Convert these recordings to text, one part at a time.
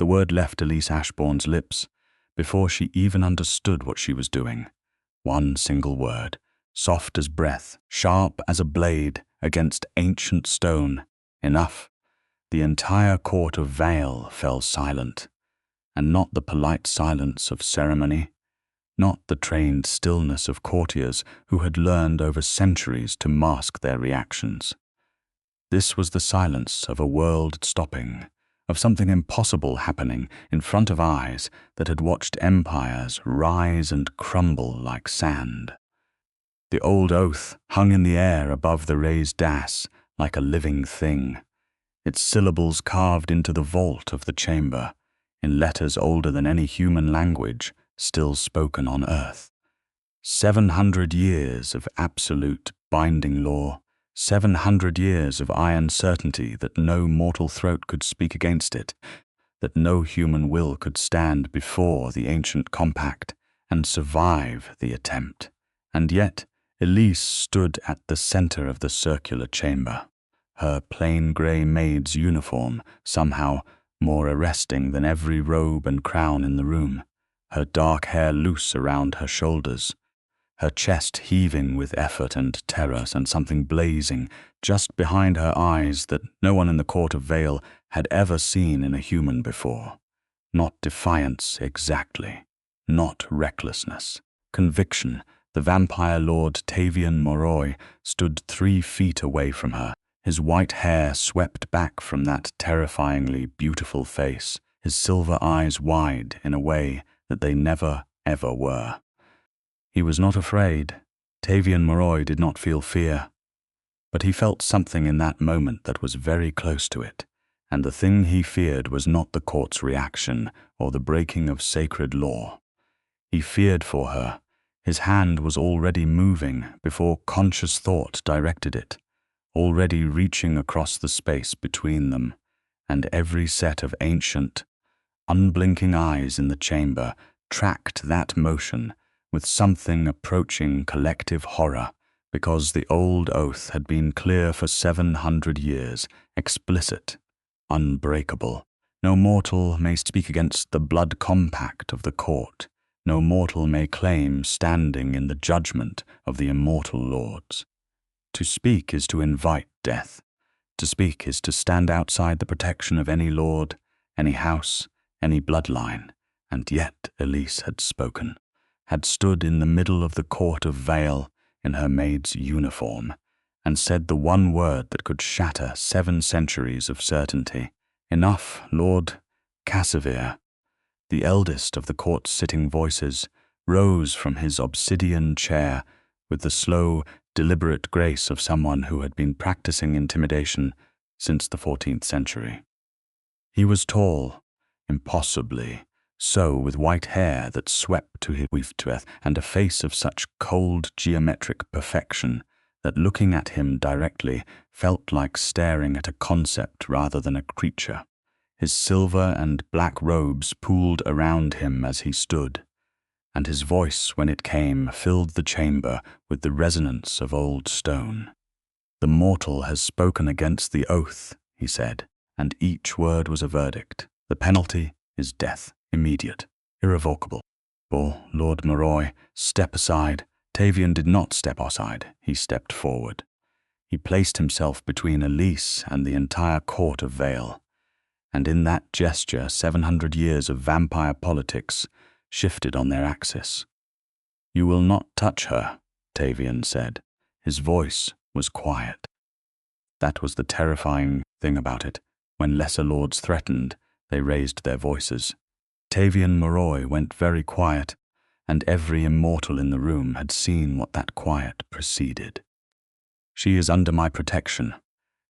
The word left Elise Ashborne's lips before she even understood what she was doing. One single word, soft as breath, sharp as a blade against ancient stone. Enough. The entire court of Vale fell silent, and not the polite silence of ceremony, not the trained stillness of courtiers who had learned over centuries to mask their reactions. This was the silence of a world stopping, of something impossible happening in front of eyes that had watched empires rise and crumble like sand. The old oath hung in the air above the raised dais like a living thing, its syllables carved into the vault of the chamber, in letters older than any human language still spoken on earth. 700 years of absolute binding law, 700 years of iron certainty that no mortal throat could speak against it, that no human will could stand before the ancient compact and survive the attempt. And yet Elise stood at the center of the circular chamber, her plain grey maid's uniform somehow more arresting than every robe and crown in the room, her dark hair loose around her shoulders, her chest heaving with effort and terror, and something blazing just behind her eyes that no one in the court of Vale had ever seen in a human before. Not defiance exactly, not recklessness. Conviction. The vampire lord Tavian Moroi stood 3 feet away from her, his white hair swept back from that terrifyingly beautiful face, his silver eyes wide in a way that they never, ever were. He was not afraid. Tavian Moroi did not feel fear. But he felt something in that moment that was very close to it, and the thing he feared was not the court's reaction or the breaking of sacred law. He feared for her. His hand was already moving before conscious thought directed it, already reaching across the space between them, and every set of ancient, unblinking eyes in the chamber tracked that motion with something approaching collective horror, because the old oath had been clear for 700 years, explicit, unbreakable. No mortal may speak against the blood compact of the court. No mortal may claim standing in the judgment of the immortal lords. To speak is to invite death. To speak is to stand outside the protection of any lord, any house, any bloodline. And yet Elise had spoken, had stood in the middle of the court of Vale in her maid's uniform, and said the one word that could shatter 7 centuries of certainty. Enough, Lord Cassavir. The eldest of the court's sitting voices rose from his obsidian chair with the slow, deliberate grace of someone who had been practicing intimidation since the 14th century. He was tall, impossibly so, with white hair that swept to his weave and a face of such cold geometric perfection that looking at him directly felt like staring at a concept rather than a creature. His silver and black robes pooled around him as he stood, and his voice, when it came, filled the chamber with the resonance of old stone. "The mortal has spoken against the oath," he said, and each word was a verdict. "The penalty is death, immediate, irrevocable." "Oh, Lord Moroi, step aside." Tavian did not step aside, he stepped forward. He placed himself between Elise and the entire court of Vale. And in that gesture 700 years of vampire politics shifted on their axis. "You will not touch her," Tavian said. His voice was quiet. That was the terrifying thing about it. When lesser lords threatened, they raised their voices. Tavian Moroi went very quiet, and every immortal in the room had seen what that quiet preceded. "She is under my protection.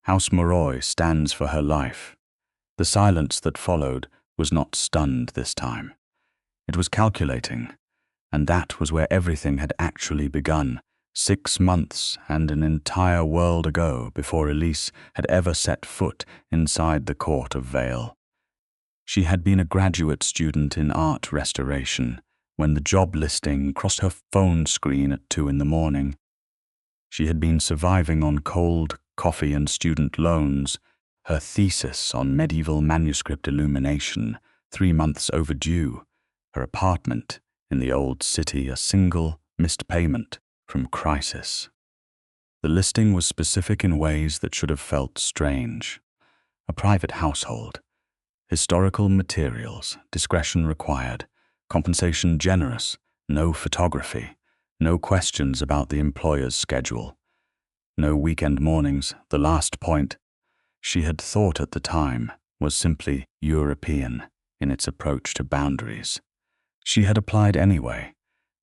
House Moroi stands for her life." The silence that followed was not stunned this time. It was calculating, and that was where everything had actually begun, 6 months and an entire world ago before Elise had ever set foot inside the court of Vale. She had been a graduate student in art restoration when the job listing crossed her phone screen at 2 in the morning. She had been surviving on cold coffee and student loans, her thesis on medieval manuscript illumination 3 months overdue, her apartment in the old city a single missed payment from crisis. The listing was specific in ways that should have felt strange. A private household. Historical materials, discretion required, compensation generous, no photography, no questions about the employer's schedule, no weekend mornings. The last point, she had thought at the time, was simply European in its approach to boundaries. She had applied anyway,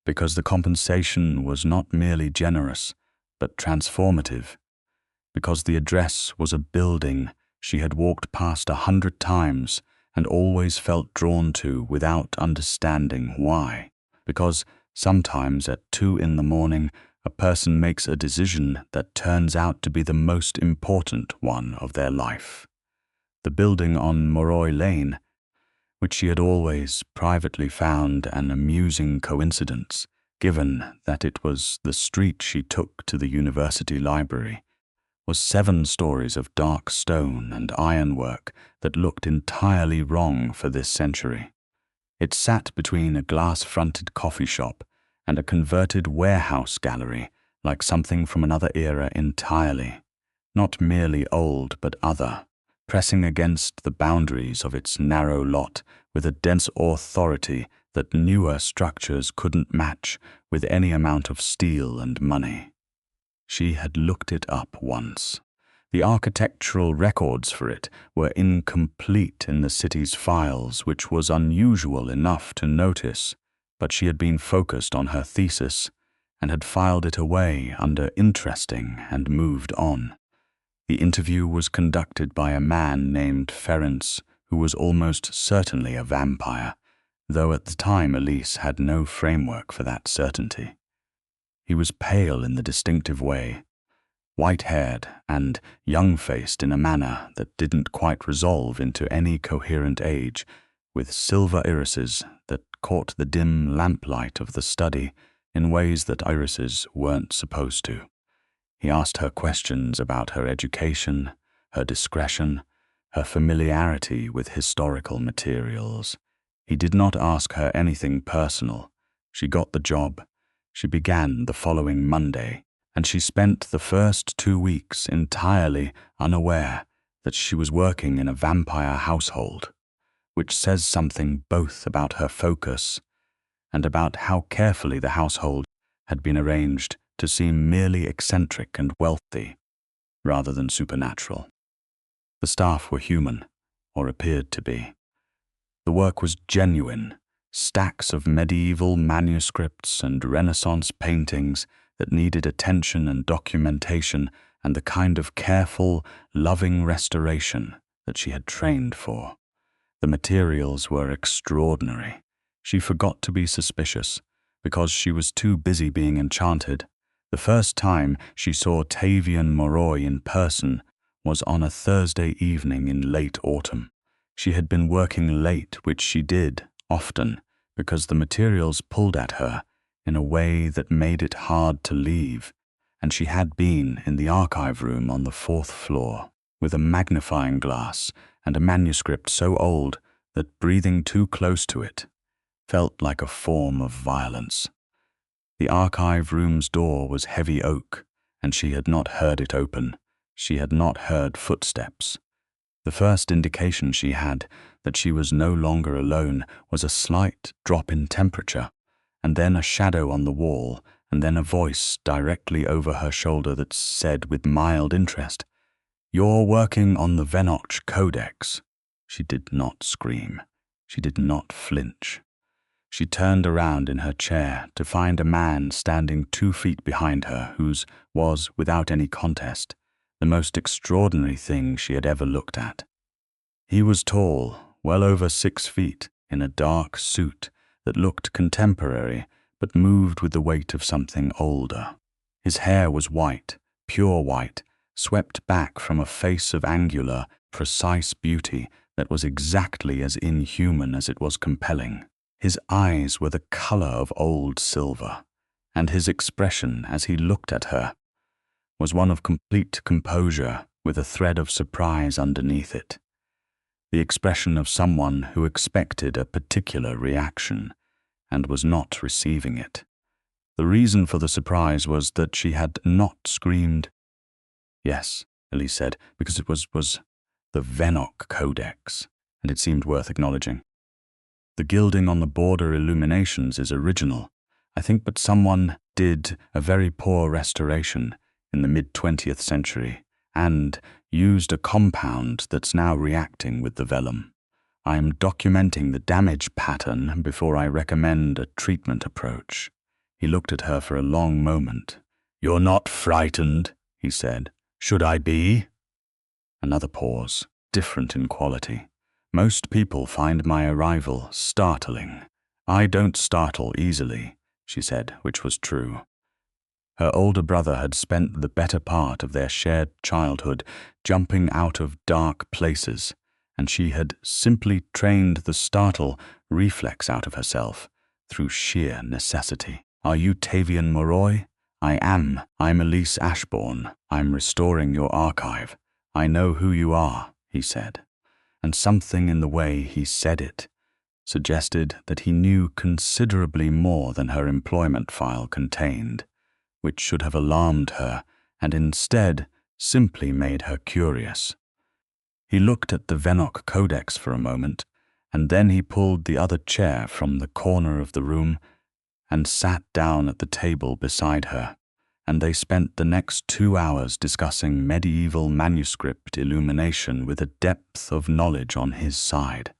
because the compensation was not merely generous, but transformative, because the address was a building she had walked past 100 times and always felt drawn to without understanding why, because sometimes at 2 a.m, a person makes a decision that turns out to be the most important one of their life. The building on Moroi Lane, which she had always privately found an amusing coincidence, given that it was the street she took to the university library, was 7 stories of dark stone and ironwork that looked entirely wrong for this century. It sat between a glass-fronted coffee shop and a converted warehouse gallery, like something from another era entirely, not merely old but other, pressing against the boundaries of its narrow lot with a dense authority that newer structures couldn't match with any amount of steel and money. She had looked it up once. The architectural records for it were incomplete in the city's files, which was unusual enough to notice, but she had been focused on her thesis and had filed it away under interesting and moved on. The interview was conducted by a man named Ferenc, who was almost certainly a vampire, though at the time Elise had no framework for that certainty. He was pale in the distinctive way, white-haired and young-faced in a manner that didn't quite resolve into any coherent age, with silver irises that caught the dim lamplight of the study in ways that irises weren't supposed to. He asked her questions about her education, her discretion, her familiarity with historical materials. He did not ask her anything personal. She got the job. She began the following Monday, and she spent the first 2 weeks entirely unaware that she was working in a vampire household, which says something both about her focus and about how carefully the household had been arranged to seem merely eccentric and wealthy, rather than supernatural. The staff were human, or appeared to be. The work was genuine, stacks of medieval manuscripts and Renaissance paintings that needed attention and documentation and the kind of careful, loving restoration that she had trained for. The materials were extraordinary. She forgot to be suspicious, because she was too busy being enchanted. The first time she saw Tavian Moroi in person was on a Thursday evening in late autumn. She had been working late, which she did often, because the materials pulled at her in a way that made it hard to leave, and she had been in the archive room on the 4th floor, with a magnifying glass and a manuscript so old that breathing too close to it felt like a form of violence. The archive room's door was heavy oak, and she had not heard it open. She had not heard footsteps. The first indication she had that she was no longer alone was a slight drop in temperature, and then a shadow on the wall, and then a voice directly over her shoulder that said with mild interest, "You're working on the Venoch Codex." She did not scream. She did not flinch. She turned around in her chair to find a man standing 2 feet behind her whose was, without any contest, the most extraordinary thing she had ever looked at. He was tall, well over 6 feet, in a dark suit that looked contemporary but moved with the weight of something older. His hair was white, pure white, swept back from a face of angular, precise beauty that was exactly as inhuman as it was compelling. His eyes were the color of old silver, and his expression as he looked at her was one of complete composure with a thread of surprise underneath it. the expression of someone who expected a particular reaction and was not receiving it. The reason for the surprise was that she had not screamed. "Yes," Elise said, because it was the Venok Codex, and it seemed worth acknowledging. "The gilding on the border illuminations is original, I think, but someone did a very poor restoration in the mid-20th century and used a compound that's now reacting with the vellum. I am documenting the damage pattern before I recommend a treatment approach." He looked at her for a long moment. "You're not frightened," he said. "Should I be?" Another pause, different in quality. "Most people find my arrival startling. I don't startle easily," she said, which was true. Her older brother had spent the better part of their shared childhood jumping out of dark places, and she had simply trained the startle reflex out of herself through sheer necessity. "Are you Tavian Moroi?" "I am. I'm Elise Ashborne. I'm restoring your archive. I know who you are," he said. And something in the way he said it suggested that he knew considerably more than her employment file contained, which should have alarmed her and instead simply made her curious. He looked at the Venok Codex for a moment, and then he pulled the other chair from the corner of the room and sat down at the table beside her, and they spent the next 2 hours discussing medieval manuscript illumination with a depth of knowledge on his side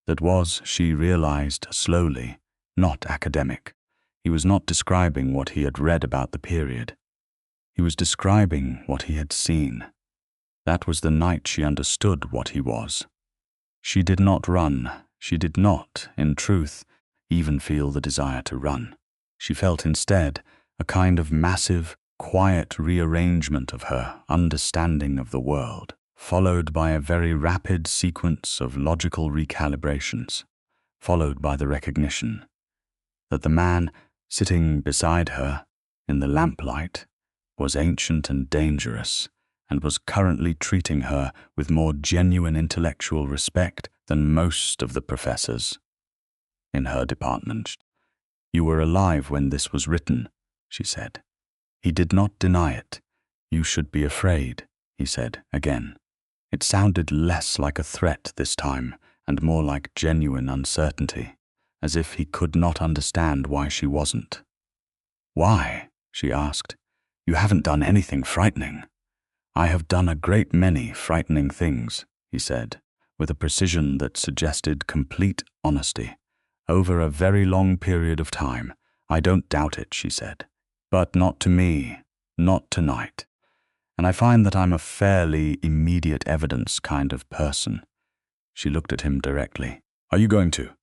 that was, she realized slowly, not academic. He was not describing what he had read about the period. He was describing what he had seen. That was the night she understood what he was. She did not run. She did not, in truth, even feel the desire to run. She felt instead a kind of massive, quiet rearrangement of her understanding of the world, followed by a very rapid sequence of logical recalibrations, followed by the recognition that the man sitting beside her in the lamplight was ancient and dangerous, and was currently treating her with more genuine intellectual respect than most of the professors in her department. "You were alive when this was written," she said. He did not deny it. "You should be afraid," he said again. It sounded less like a threat this time, and more like genuine uncertainty, as if he could not understand why she wasn't. "Why?" she asked. "You haven't done anything frightening." "I have done a great many frightening things," he said, with a precision that suggested complete honesty. "Over a very long period of time. I don't doubt it," she said. "But not to me, not tonight. And I find that I'm a fairly immediate evidence kind of person." She looked at him directly. "Are you going to?"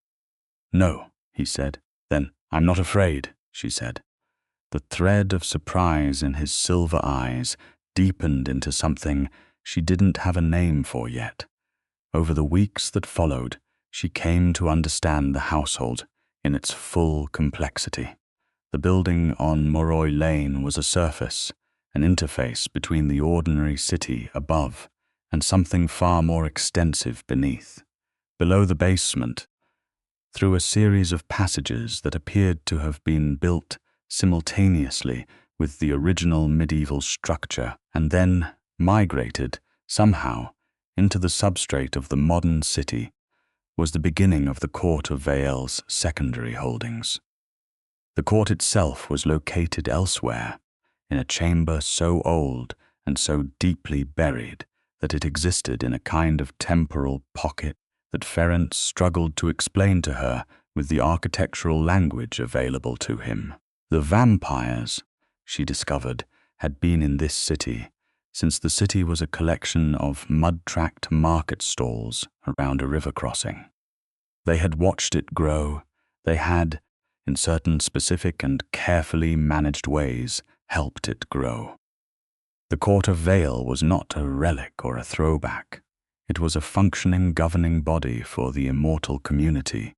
"No," he said. "Then I'm not afraid," she said. The thread of surprise in his silver eyes deepened into something she didn't have a name for yet. Over the weeks that followed, she came to understand the household in its full complexity. The building on Moroi Lane was a surface, an interface between the ordinary city above and something far more extensive beneath. Below the basement, through a series of passages that appeared to have been built simultaneously with the original medieval structure and then migrated, somehow, into the substrate of the modern city, was the beginning of the court of Vael's secondary holdings. The court itself was located elsewhere, in a chamber so old and so deeply buried that it existed in a kind of temporal pocket that Ferenc struggled to explain to her with the architectural language available to him. The vampires, she discovered, had been in this city since the city was a collection of mud-tracked market stalls around a river crossing. They had watched it grow. They had, in certain specific and carefully managed ways, helped it grow. The Court of Vael was not a relic or a throwback. It was a functioning governing body for the immortal community,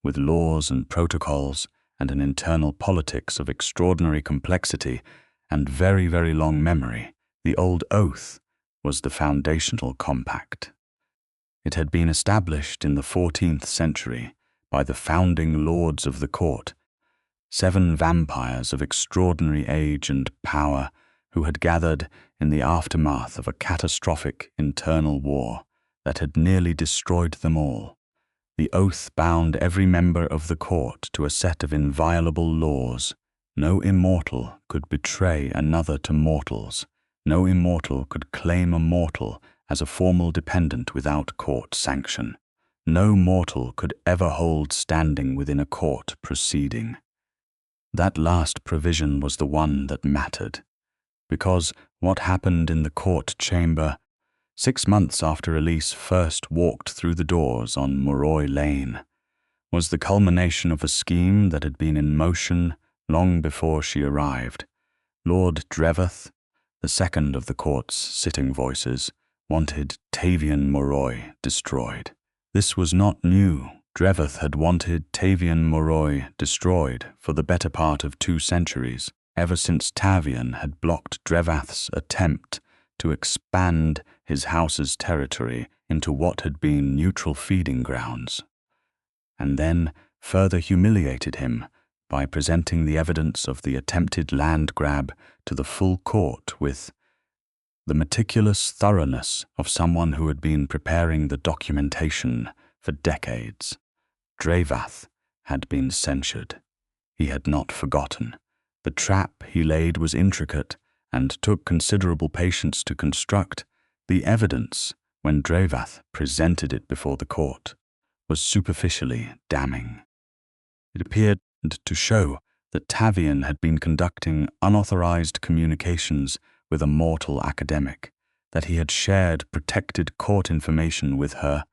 with laws and protocols and an internal politics of extraordinary complexity and very, very long memory. The old oath was the foundational compact. It had been established in the 14th century by the founding lords of the court, 7 vampires of extraordinary age and power who had gathered in the aftermath of a catastrophic internal war that had nearly destroyed them all. The oath bound every member of the court to a set of inviolable laws. No immortal could betray another to mortals. No immortal could claim a mortal as a formal dependent without court sanction. No mortal could ever hold standing within a court proceeding. That last provision was the one that mattered, because what happened in the court chamber 6 months after Elise first walked through the doors on Moroi Lane was the culmination of a scheme that had been in motion long before she arrived. Lord Dreveth, the second of the court's sitting voices, wanted Tavian Moroi destroyed. This was not new. Dreveth had wanted Tavian Moroi destroyed for the better part of 2 centuries, ever since Tavian had blocked Dreveth's attempt to expand his house's territory into what had been neutral feeding grounds, and then further humiliated him by presenting the evidence of the attempted land grab to the full court with the meticulous thoroughness of someone who had been preparing the documentation for decades. Dreveth had been censured. He had not forgotten. The trap he laid was intricate and took considerable patience to construct. The evidence, when Dreveth presented it before the court, was superficially damning. It appeared to show that Tavian had been conducting unauthorized communications with a mortal academic, that he had shared protected court information with her,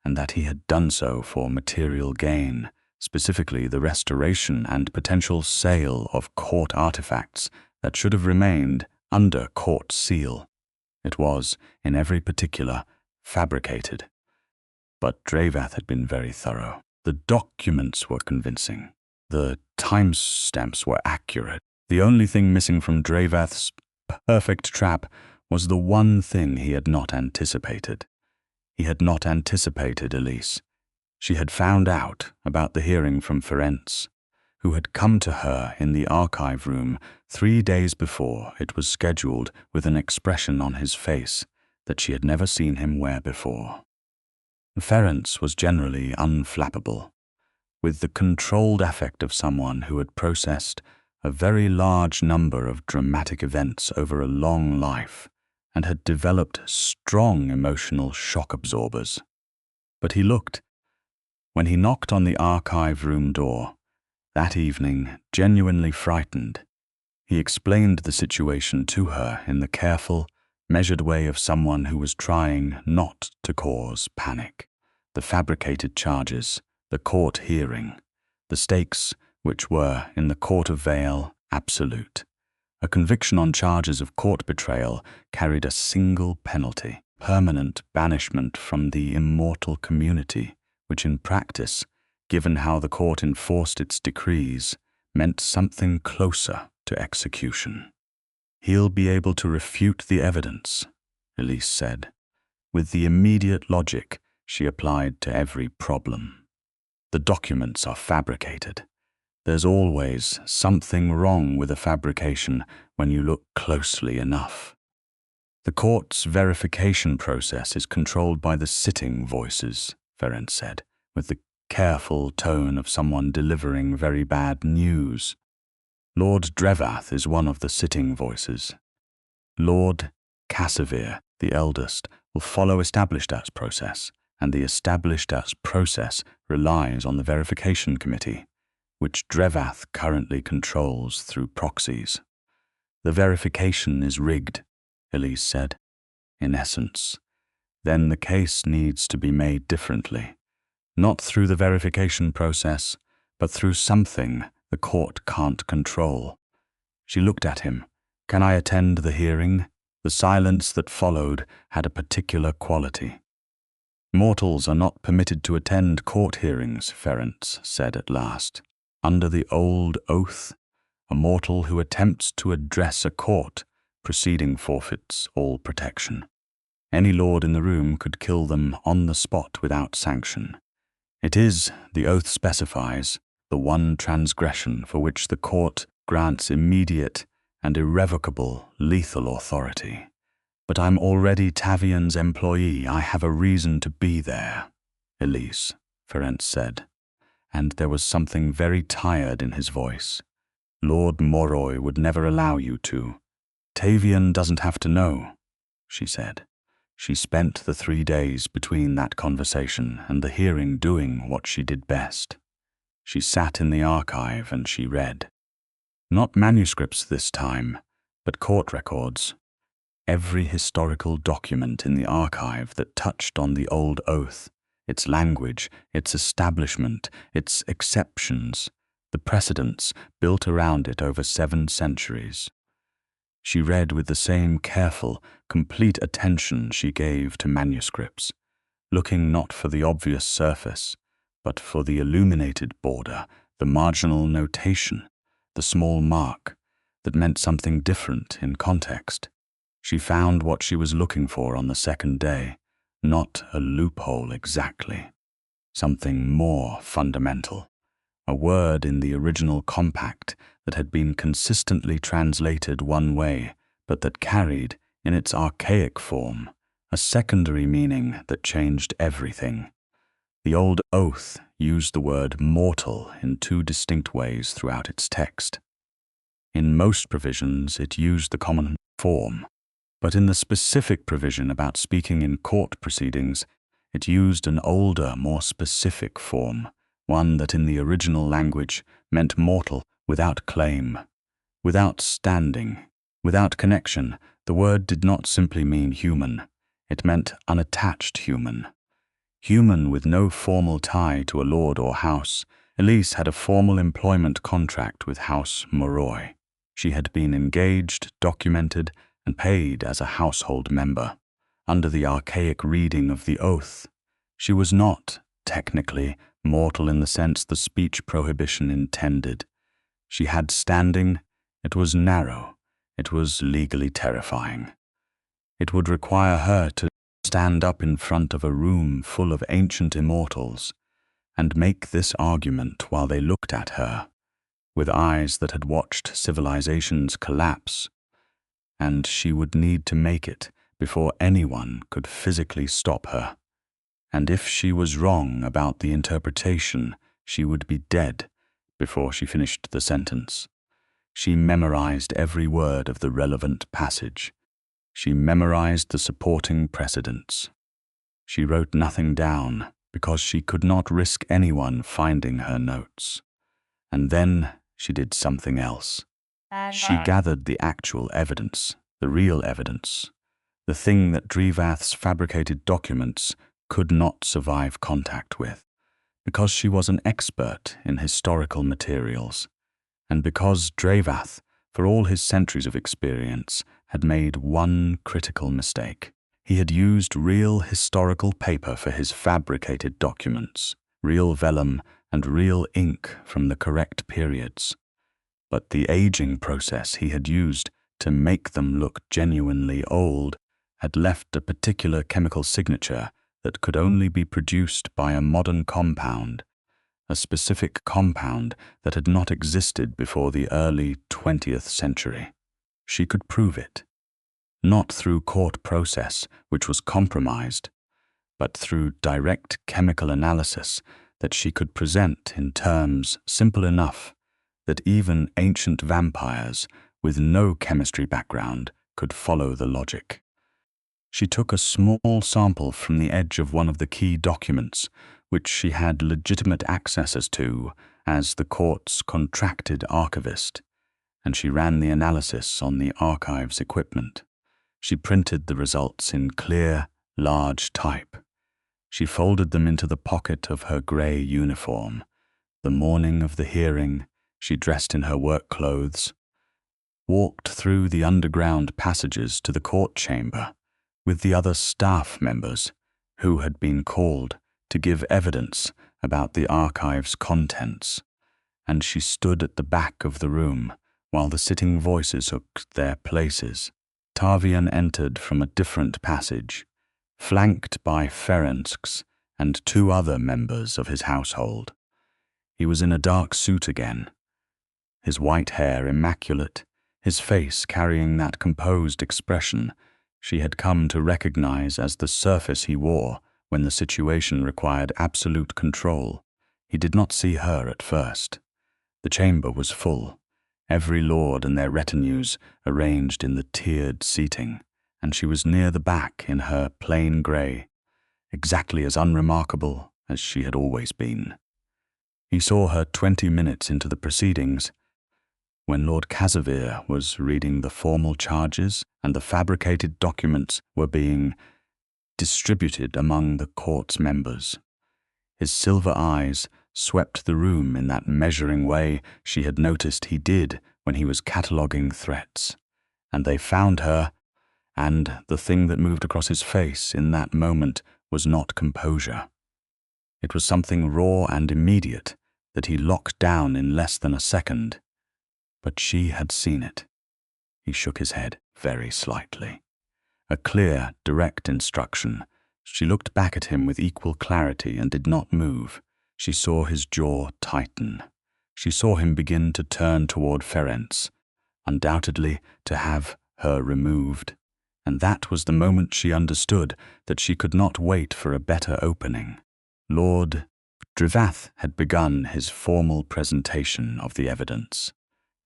and that he had done so for material gain, specifically the restoration and potential sale of court artifacts that should have remained under court seal. It was, in every particular, fabricated. But Dreveth had been very thorough. The documents were convincing. The timestamps were accurate. The only thing missing from Dreveth's perfect trap was the one thing he had not anticipated. He had not anticipated Elise. She had found out about the hearing from Ferenc, who had come to her in the archive room 3 days before it was scheduled with an expression on his face that she had never seen him wear before. Ferenc was generally unflappable, with the controlled affect of someone who had processed a very large number of dramatic events over a long life and had developed strong emotional shock absorbers. But he looked, when he knocked on the archive room door that evening, genuinely frightened. He explained the situation to her in the careful, measured way of someone who was trying not to cause panic. The fabricated charges, the court hearing, the stakes which were, in the Court of Vale, absolute. A conviction on charges of court betrayal carried a single penalty, permanent banishment from the immortal community, which in practice, given how the court enforced its decrees, meant something closer to execution. "He'll be able to refute the evidence," Elise said, with the immediate logic she applied to every problem. "The documents are fabricated. There's always something wrong with a fabrication when you look closely enough." "The court's verification process is controlled by the sitting voices," Ferenc said, with the careful tone of someone delivering very bad news. "Lord Dreveth is one of the sitting voices. Lord Cassavir, the eldest, will follow established as process, and the established as process relies on the verification committee, which Dreveth currently controls through proxies. The verification is rigged," Elise said. "In essence, then the case needs to be made differently, not through the verification process, but through something the court can't control." She looked at him. "Can I attend the hearing?" The silence that followed had a particular quality. "Mortals are not permitted to attend court hearings," Ferenc said at last. "Under the old oath, a mortal who attempts to address a court proceeding forfeits all protection. Any lord in the room could kill them on the spot without sanction. It is, the oath specifies, the one transgression for which the court grants immediate and irrevocable lethal authority. But I'm already Tavian's employee. I have a reason to be there, Elise, Ferenc said, and there was something very tired in his voice. Lord Moroi would never allow you to. Tavian doesn't have to know, she said. She spent the 3 days between that conversation and the hearing doing what she did best. She sat in the archive and she read. Not manuscripts this time, but court records. Every historical document in the archive that touched on the old oath, its language, its establishment, its exceptions, the precedents built around it over 7 centuries. She read with the same careful, complete attention she gave to manuscripts, looking not for the obvious surface, but for the illuminated border, the marginal notation, the small mark that meant something different in context. She found what she was looking for on the second day, not a loophole exactly, something more fundamental, a word in the original compact that had been consistently translated one way, but that carried, in its archaic form, a secondary meaning that changed everything. The old oath used the word mortal in 2 distinct ways throughout its text. In most provisions, it used the common form, but in the specific provision about speaking in court proceedings, it used an older, more specific form, one that in the original language meant mortal without claim, without standing, without connection. The word did not simply mean human, it meant unattached human. Human with no formal tie to a lord or house. Elise had a formal employment contract with House Moroi. She had been engaged, documented, and paid as a household member. Under the archaic reading of the oath, she was not, technically, mortal in the sense the speech prohibition intended. She had standing, it was narrow, it was legally terrifying. It would require her to stand up in front of a room full of ancient immortals and make this argument while they looked at her, with eyes that had watched civilizations collapse, and she would need to make it before anyone could physically stop her. And if she was wrong about the interpretation, she would be dead before she finished the sentence. She memorized every word of the relevant passage. She memorized the supporting precedents. She wrote nothing down because she could not risk anyone finding her notes. And then she did something else. She gathered the actual evidence, the real evidence, the thing that Drevath's fabricated documents could not survive contact with, because she was an expert in historical materials, and because Drevath, for all his centuries of experience, had made one critical mistake. He had used real historical paper for his fabricated documents, real vellum and real ink from the correct periods. But the aging process he had used to make them look genuinely old had left a particular chemical signature that could only be produced by a modern compound, a specific compound that had not existed before the early 20th century. She could prove it, not through court process, which was compromised, but through direct chemical analysis that she could present in terms simple enough that even ancient vampires with no chemistry background could follow the logic. She took a small sample from the edge of one of the key documents, which she had legitimate access to as the court's contracted archivist, and she ran the analysis on the archive's equipment. She printed the results in clear, large type. She folded them into the pocket of her grey uniform. The morning of the hearing, she dressed in her work clothes, walked through the underground passages to the court chamber with the other staff members who had been called to give evidence about the archive's contents, and she stood at the back of the room while the sitting voices took their places. Tavian entered from a different passage. flanked by Ferencz's and 2 other members of his household. He was in a dark suit again, his white hair immaculate, his face carrying that composed expression she had come to recognize as the surface he wore when the situation required absolute control. He did not see her at first. The chamber was full, every lord and their retinues arranged in the tiered seating, and she was near the back in her plain grey, exactly as unremarkable as she had always been. He saw her 20 minutes into the proceedings, when Lord Casimir was reading the formal charges and the fabricated documents were being distributed among the court's members. His silver eyes swept the room in that measuring way she had noticed he did when he was cataloguing threats, and they found her, and the thing that moved across his face in that moment was not composure. It was something raw and immediate that he locked down in less than a second. But she had seen it. He shook his head very slightly. A clear, direct instruction. She looked back at him with equal clarity and did not move. She saw his jaw tighten. She saw him begin to turn toward Ferenc, undoubtedly to have her removed. And that was the moment she understood that she could not wait for a better opening. Lord Drivath had begun his formal presentation of the evidence.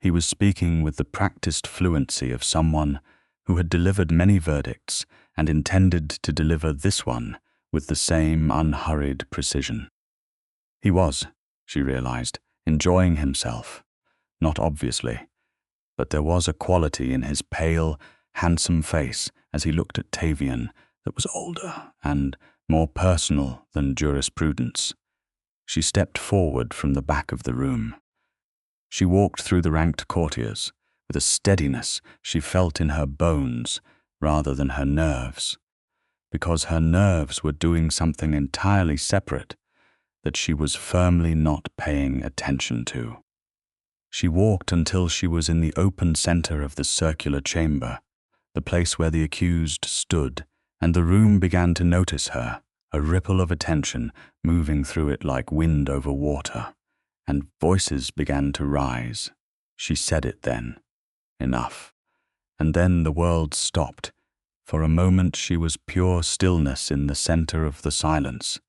He was speaking with the practiced fluency of someone who had delivered many verdicts and intended to deliver this one with the same unhurried precision. He was, she realized, enjoying himself, not obviously, but there was a quality in his pale, handsome face as he looked at Tavian that was older and more personal than jurisprudence. She stepped forward from the back of the room. She walked through the ranked courtiers with a steadiness she felt in her bones rather than her nerves, because her nerves were doing something entirely separate that she was firmly not paying attention to. She walked until she was in the open center of the circular chamber, the place where the accused stood, and the room began to notice her, a ripple of attention moving through it like wind over water. And voices began to rise. She said it then. Enough. And then the world stopped. For a moment she was pure stillness in the center of the silence,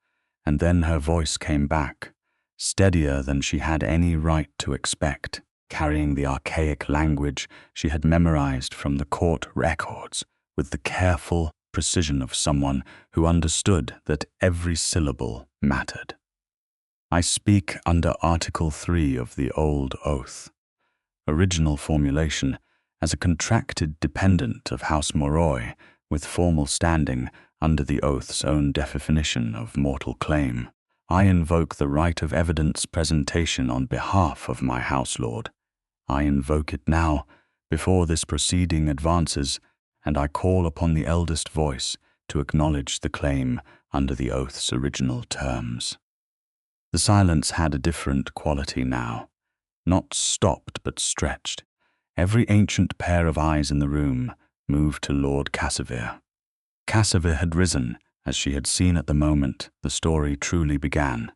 and then her voice came back, steadier than she had any right to expect, carrying the archaic language she had memorized from the court records with the careful precision of someone who understood that every syllable mattered. I speak under Article 3 of the old oath, original formulation, as a contracted dependent of House Moroi with formal standing under the oath's own definition of mortal claim. I invoke the right of evidence presentation on behalf of my house lord. I invoke it now, before this proceeding advances, and I call upon the eldest voice to acknowledge the claim under the oath's original terms. The silence had a different quality now, not stopped but stretched. Every ancient pair of eyes in the room moved to Lord Casimir. Casimir had risen, as she had seen at the moment the story truly began,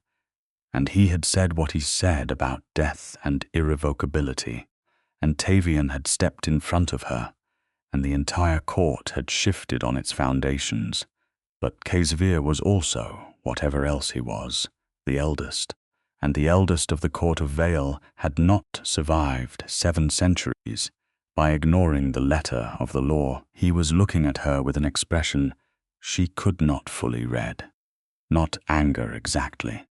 and he had said what he said about death and irrevocability, and Tavian had stepped in front of her, and the entire court had shifted on its foundations. But Casimir was also, whatever else he was, the eldest, and the eldest of the court of Vale had not survived 7 centuries. By ignoring the letter of the law, he was looking at her with an expression she could not fully read. Not anger exactly.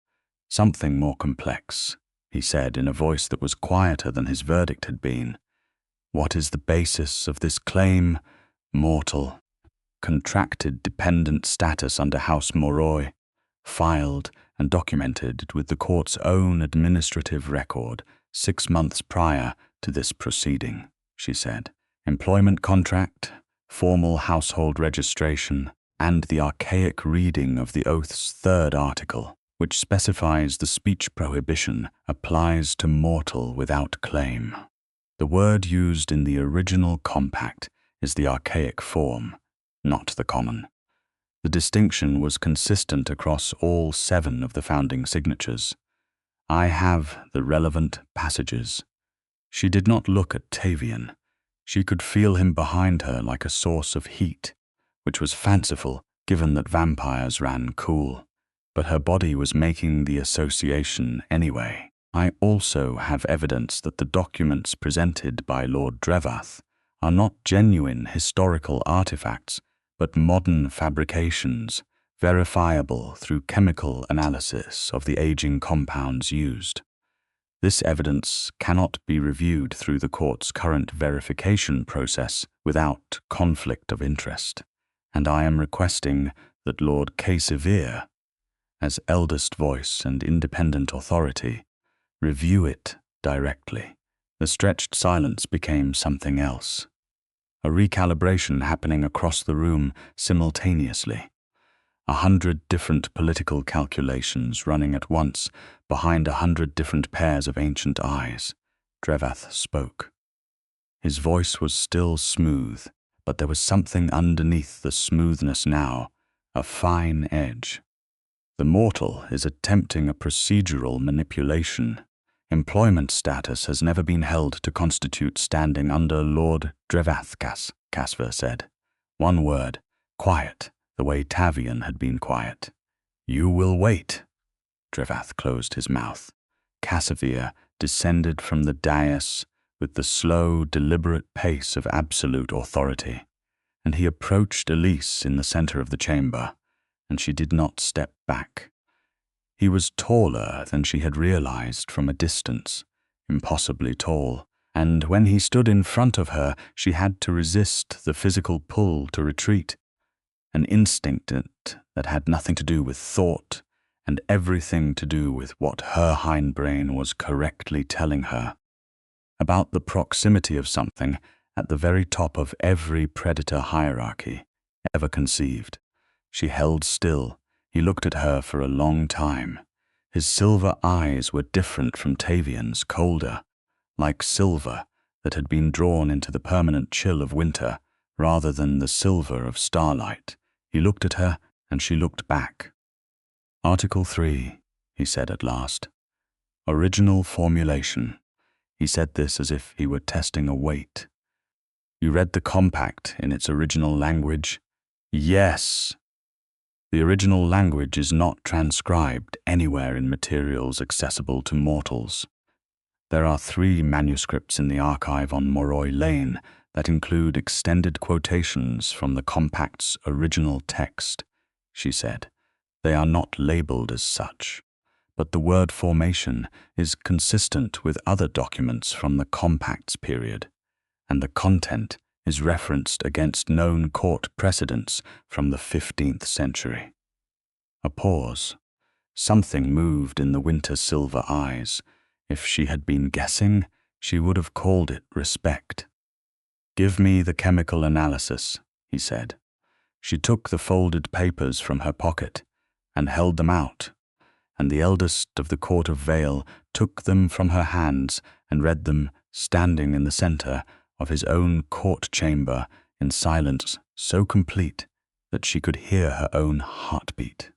Something more complex, he said in a voice that was quieter than his verdict had been. What is the basis of this claim? Mortal. Contracted dependent status under House Moroi, filed and documented with the court's own administrative record 6 months prior to this proceeding, she said. Employment contract, formal household registration, and the archaic reading of the oath's 3rd article, which specifies the speech prohibition applies to mortal without claim. The word used in the original compact is the archaic form, not the common. The distinction was consistent across all 7 of the founding signatures. I have the relevant passages. She did not look at Tavian. She could feel him behind her like a source of heat, which was fanciful given that vampires ran cool, but her body was making the association anyway. I also have evidence that the documents presented by Lord Drevath are not genuine historical artifacts, but modern fabrications, verifiable through chemical analysis of the aging compounds used. This evidence cannot be reviewed through the court's current verification process without conflict of interest, and I am requesting that Lord Casevere, as eldest voice and independent authority, review it directly. The stretched silence became something else, a recalibration happening across the room simultaneously. 100 different political calculations running at once behind 100 different pairs of ancient eyes. Drevath spoke. His voice was still smooth, but there was something underneath the smoothness now, a fine edge. The mortal is attempting a procedural manipulation. Employment status has never been held to constitute standing under Lord Drevathkas, Casver said. One word, quiet, the way Tavian had been quiet. You will wait. Drevath closed his mouth. Casevere descended from the dais with the slow, deliberate pace of absolute authority, and he approached Elise in the center of the chamber, and she did not step back. He was taller than she had realized from a distance, impossibly tall, and when he stood in front of her, she had to resist the physical pull to retreat, an instinct that had nothing to do with thought and everything to do with what her hindbrain was correctly telling her about the proximity of something at the very top of every predator hierarchy ever conceived. She held still. He looked at her for a long time. His silver eyes were different from Tavian's, colder, like silver that had been drawn into the permanent chill of winter rather than the silver of starlight. He looked at her, and she looked back. Article 3, he said at last. Original formulation. He said this as if he were testing a weight. You read the compact in its original language? Yes. The original language is not transcribed anywhere in materials accessible to mortals. There are 3 manuscripts in the archive on Moroi Lane that include extended quotations from the compact's original text, she said. They are not labeled as such, but the word formation is consistent with other documents from the compact's period, and the content is referenced against known court precedents from the 15th century. A pause. Something moved in the winter silver eyes. If she had been guessing, she would have called it respect. Give me the chemical analysis, he said. She took the folded papers from her pocket and held them out, and the eldest of the Court of Vale took them from her hands and read them standing in the center of his own court chamber in silence so complete that she could hear her own heartbeat.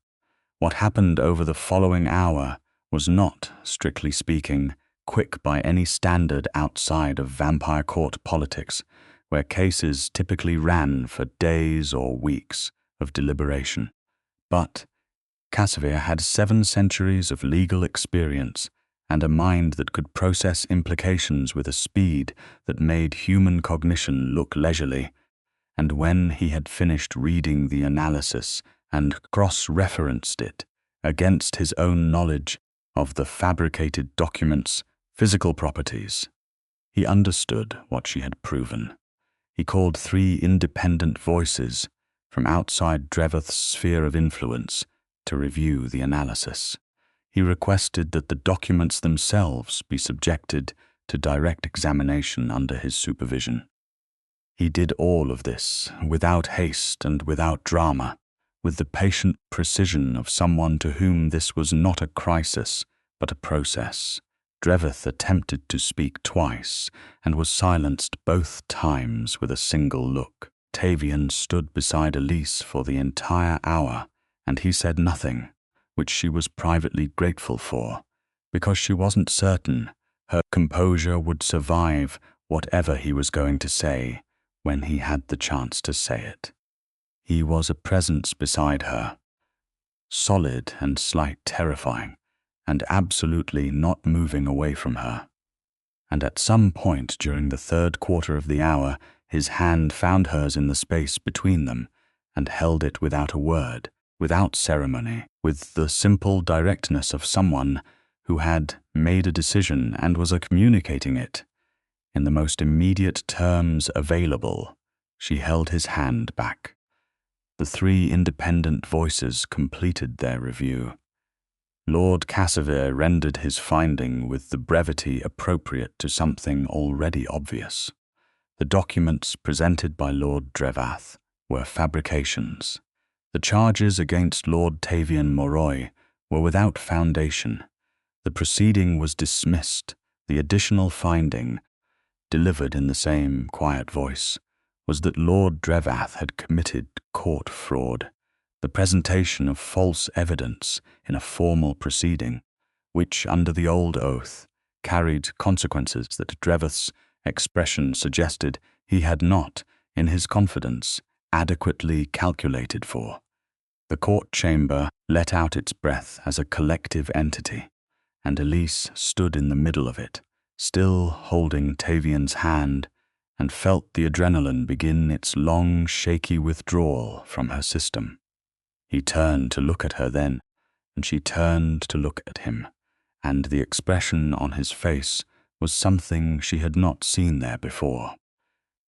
What happened over the following hour was not, strictly speaking, quick by any standard outside of vampire court politics, where cases typically ran for days or weeks of deliberation. But Casevere had 7 centuries of legal experience and a mind that could process implications with a speed that made human cognition look leisurely, and when he had finished reading the analysis and cross-referenced it against his own knowledge of the fabricated document's physical properties, he understood what she had proven. He called 3 independent voices from outside Drevath's sphere of influence to review the analysis. He requested that the documents themselves be subjected to direct examination under his supervision. He did all of this without haste and without drama, with the patient precision of someone to whom this was not a crisis, but a process. Drevath attempted to speak twice and was silenced both times with a single look. Tavian stood beside Elise for the entire hour, and he said nothing, which she was privately grateful for, because she wasn't certain her composure would survive whatever he was going to say when he had the chance to say it. He was a presence beside her, solid and slight terrifying, and absolutely not moving away from her. And at some point during the third quarter of the hour, his hand found hers in the space between them and held it without a word, without ceremony, with the simple directness of someone who had made a decision and was communicating it. In the most immediate terms available, she held his hand back. The three independent voices completed their review. Lord Cassavir rendered his finding with the brevity appropriate to something already obvious. The documents presented by Lord Drevath were fabrications. The charges against Lord Tavian Moroi were without foundation. The proceeding was dismissed. The additional finding, delivered in the same quiet voice, was that Lord Drevath had committed court fraud, the presentation of false evidence in a formal proceeding, which, under the old oath, carried consequences that Drevath's expression suggested he had not, in his confidence, adequately calculated for. The court chamber let out its breath as a collective entity, and Elise stood in the middle of it, still holding Tavian's hand, and felt the adrenaline begin its long, shaky withdrawal from her system. He turned to look at her then, and she turned to look at him, and the expression on his face was something she had not seen there before.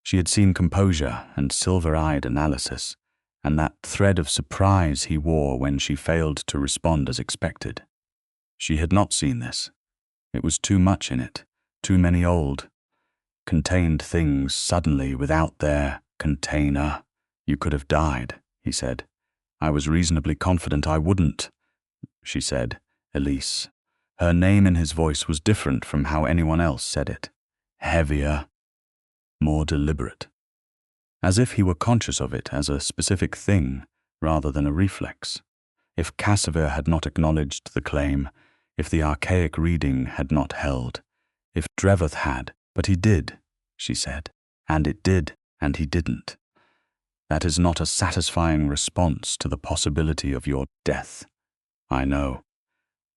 She had seen composure and silver-eyed analysis, and that thread of surprise he wore when she failed to respond as expected. She had not seen this. It was too much in it, too many old, contained things suddenly without their container. You could have died, he said. I was reasonably confident I wouldn't, she said, Elise. Her name in his voice was different from how anyone else said it. Heavier, more deliberate. As if he were conscious of it as a specific thing rather than a reflex. If Cassavir had not acknowledged the claim, if the archaic reading had not held, if Drevath had, but he did, she said, and it did, and he didn't. That is not a satisfying response to the possibility of your death. I know,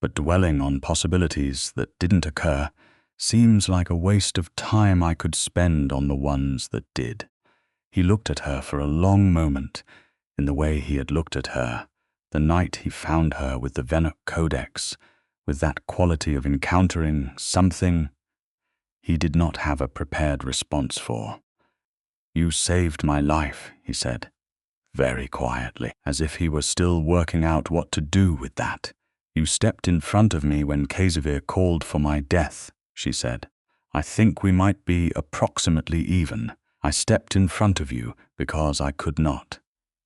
but dwelling on possibilities that didn't occur seems like a waste of time I could spend on the ones that did. He looked at her for a long moment, in the way he had looked at her, the night he found her with the Venok Codex, with that quality of encountering something he did not have a prepared response for. You saved my life, he said, very quietly, as if he were still working out what to do with that. You stepped in front of me when Cassavir called for my death, she said. I think we might be approximately even. I stepped in front of you because I could not.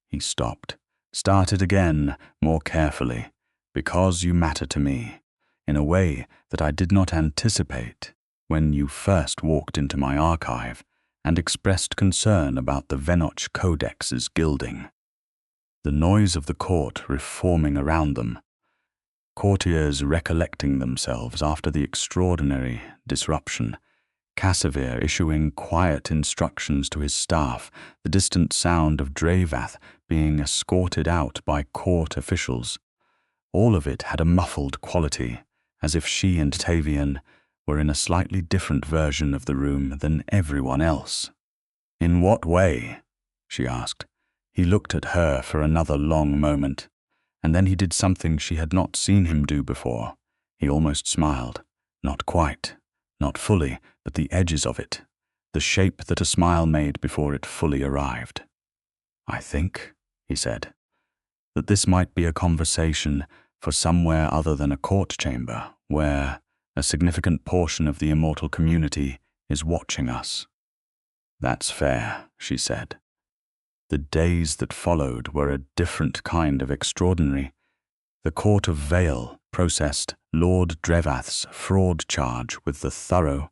He stopped, started again, more carefully, because you matter to me, in a way that I did not anticipate when you first walked into my archive and expressed concern about the Venok Codex's gilding. The noise of the court reforming around them, courtiers recollecting themselves after the extraordinary disruption, Cassavir issuing quiet instructions to his staff, the distant sound of Drevath being escorted out by court officials. All of it had a muffled quality, as if she and Tavian were in a slightly different version of the room than everyone else. In what way? She asked. He looked at her for another long moment, and then he did something she had not seen him do before. He almost smiled. Not quite, not fully, but the edges of it, the shape that a smile made before it fully arrived. I think, he said, that this might be a conversation for somewhere other than a court chamber, where a significant portion of the immortal community is watching us. That's fair, she said. The days that followed were a different kind of extraordinary. The Court of Vale processed Lord Drevath's fraud charge with the thorough,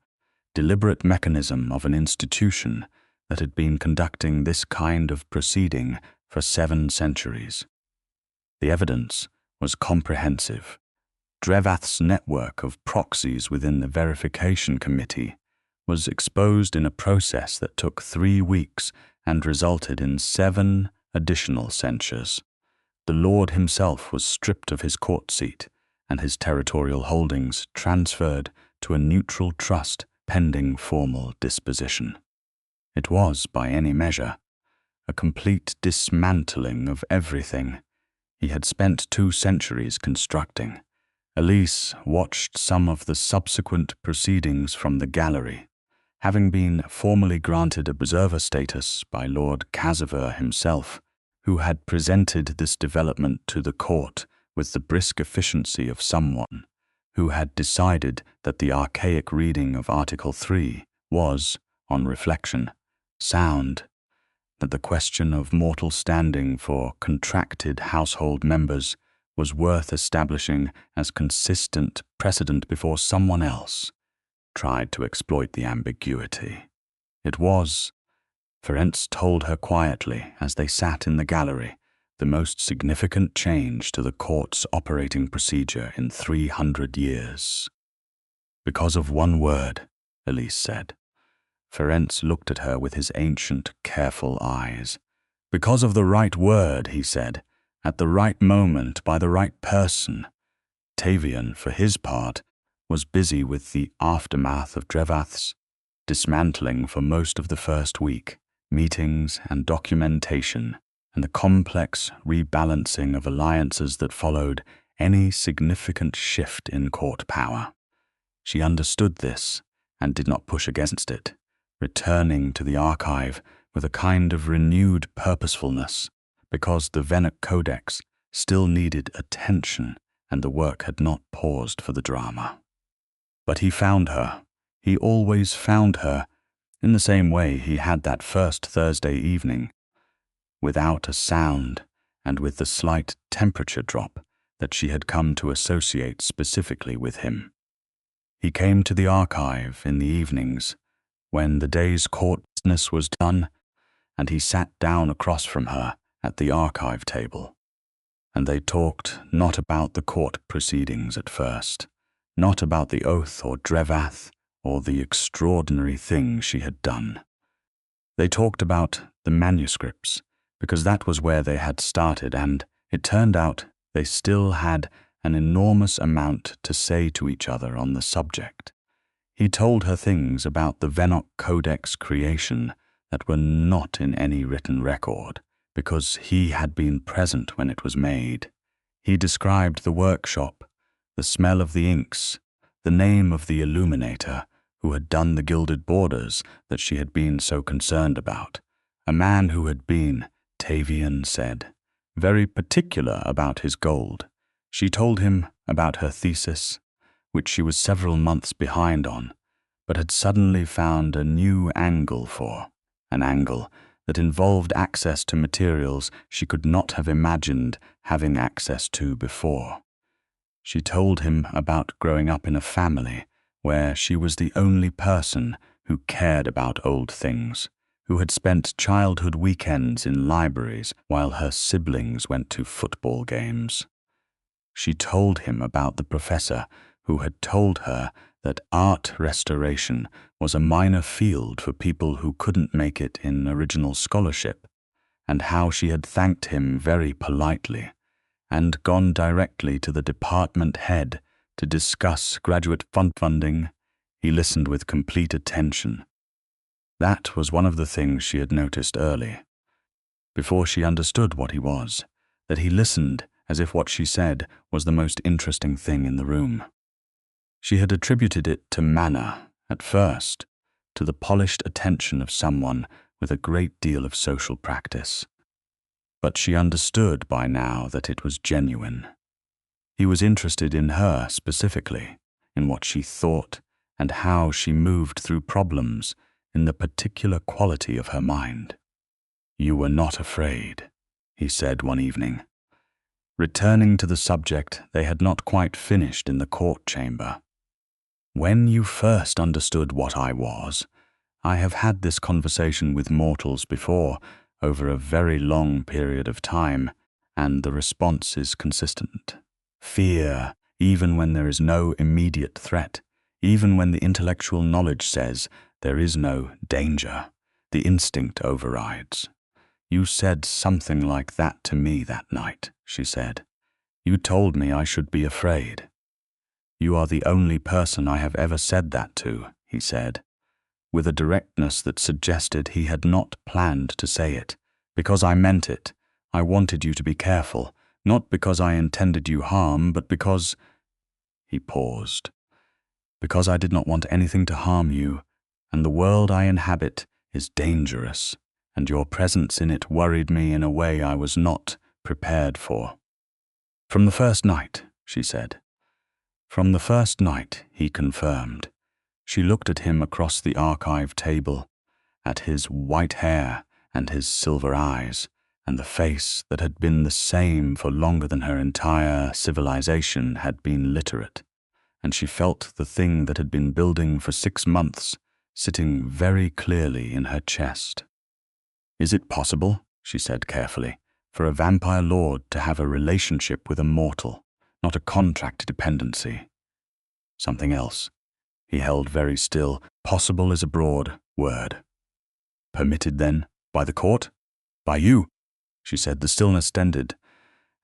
deliberate mechanism of an institution that had been conducting this kind of proceeding for 7 centuries. The evidence was comprehensive. Drevath's network of proxies within the verification committee was exposed in a process that took 3 weeks and resulted in 7 additional censures. The Lord himself was stripped of his court seat and his territorial holdings transferred to a neutral trust pending formal disposition. It was, by any measure, a complete dismantling of everything he had spent 2 centuries constructing. Elise watched some of the subsequent proceedings from the gallery, having been formally granted observer status by Lord Cassiver himself, who had presented this development to the court with the brisk efficiency of someone who had decided that the archaic reading of Article 3 was, on reflection, sound, that the question of mortal standing for contracted household members was worth establishing as consistent precedent before someone else tried to exploit the ambiguity. It was, Ferenc told her quietly as they sat in the gallery, the most significant change to the court's operating procedure in 300 years. Because of one word, Elise said. Ferenc looked at her with his ancient, careful eyes. Because of the right word, he said, at the right moment by the right person. Tavian, for his part, was busy with the aftermath of Drevath's dismantling for most of the first week, meetings and documentation, and the complex rebalancing of alliances that followed any significant shift in court power. She understood this and did not push against it, returning to the archive with a kind of renewed purposefulness, because the Venic Codex still needed attention and the work had not paused for the drama. But he found her. He always found her, in the same way he had that first Thursday evening, without a sound and with the slight temperature drop that she had come to associate specifically with him. He came to the archive in the evenings, when the day's court business was done, and he sat down across from her at the archive table. And they talked not about the court proceedings at first, not about the oath or Drevath or the extraordinary thing she had done. They talked about the manuscripts, because that was where they had started, and it turned out they still had an enormous amount to say to each other on the subject. He told her things about the Venic Codex creation that were not in any written record, because he had been present when it was made. He described the workshop, the smell of the inks, the name of the illuminator who had done the gilded borders that she had been so concerned about, a man who had been, Tavian said, very particular about his gold. She told him about her thesis, which she was several months behind on, but had suddenly found a new angle for, an angle that involved access to materials she could not have imagined having access to before. She told him about growing up in a family where she was the only person who cared about old things, who had spent childhood weekends in libraries while her siblings went to football games. She told him about the professor who had told her that art restoration was a minor field for people who couldn't make it in original scholarship, and how she had thanked him very politely and gone directly to the department head to discuss graduate fund funding. He listened with complete attention. That was one of the things she had noticed early, before she understood what he was, that he listened as if what she said was the most interesting thing in the room. She had attributed it to manner, at first, to the polished attention of someone with a great deal of social practice. But she understood by now that it was genuine. He was interested in her specifically, in what she thought and how she moved through problems, in the particular quality of her mind. "You were not afraid," he said one evening. Returning to the subject they had not quite finished in the court chamber. "When you first understood what I was, I have had this conversation with mortals before, over a very long period of time, and the response is consistent. Fear, even when there is no immediate threat, even when the intellectual knowledge says there is no danger, the instinct overrides. You said something like that to me that night, she said. You told me I should be afraid. You are the only person I have ever said that to, he said, with a directness that suggested he had not planned to say it. Because I meant it. I wanted you to be careful, not because I intended you harm, but because— He paused. Because I did not want anything to harm you, and the world I inhabit is dangerous, and your presence in it worried me in a way I was not prepared for. From the first night, she said. From the first night, he confirmed. She looked at him across the archive table, at his white hair and his silver eyes, and the face that had been the same for longer than her entire civilization had been literate, and she felt the thing that had been building for 6 months sitting very clearly in her chest. Is it possible, she said carefully, for a vampire lord to have a relationship with a mortal, not a contract dependency? Something else. He held very still. Possible is a broad word. Permitted, then, by the court? By you, she said. The stillness ended,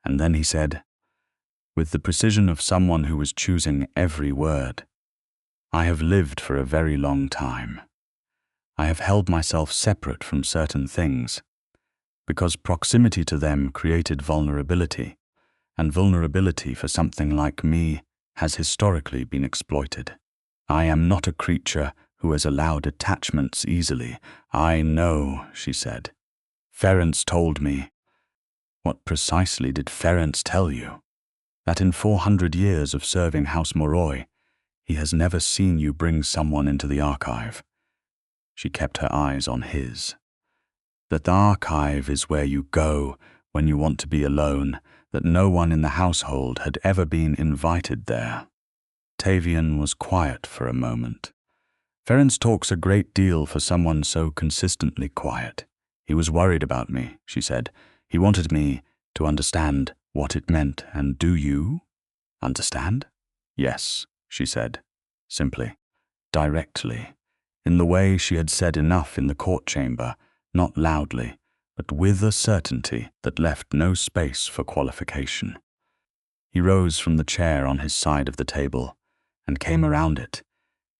and then he said, with the precision of someone who was choosing every word, I have lived for a very long time. I have held myself separate from certain things, because proximity to them created vulnerability, and vulnerability for something like me has historically been exploited. I am not a creature who has allowed attachments easily. I know, she said. Ferenc told me. What precisely did Ferenc tell you? That in 400 years of serving House Moroi, he has never seen you bring someone into the archive. She kept her eyes on his. That the archive is where you go when you want to be alone, that no one in the household had ever been invited there. Tavian was quiet for a moment. Ferenc talks a great deal for someone so consistently quiet. He was worried about me, she said. He wanted me to understand what it meant, and do you understand? Yes, she said, simply, directly, in the way she had said enough in the court chamber, not loudly, but with a certainty that left no space for qualification. He rose from the chair on his side of the table and came around it,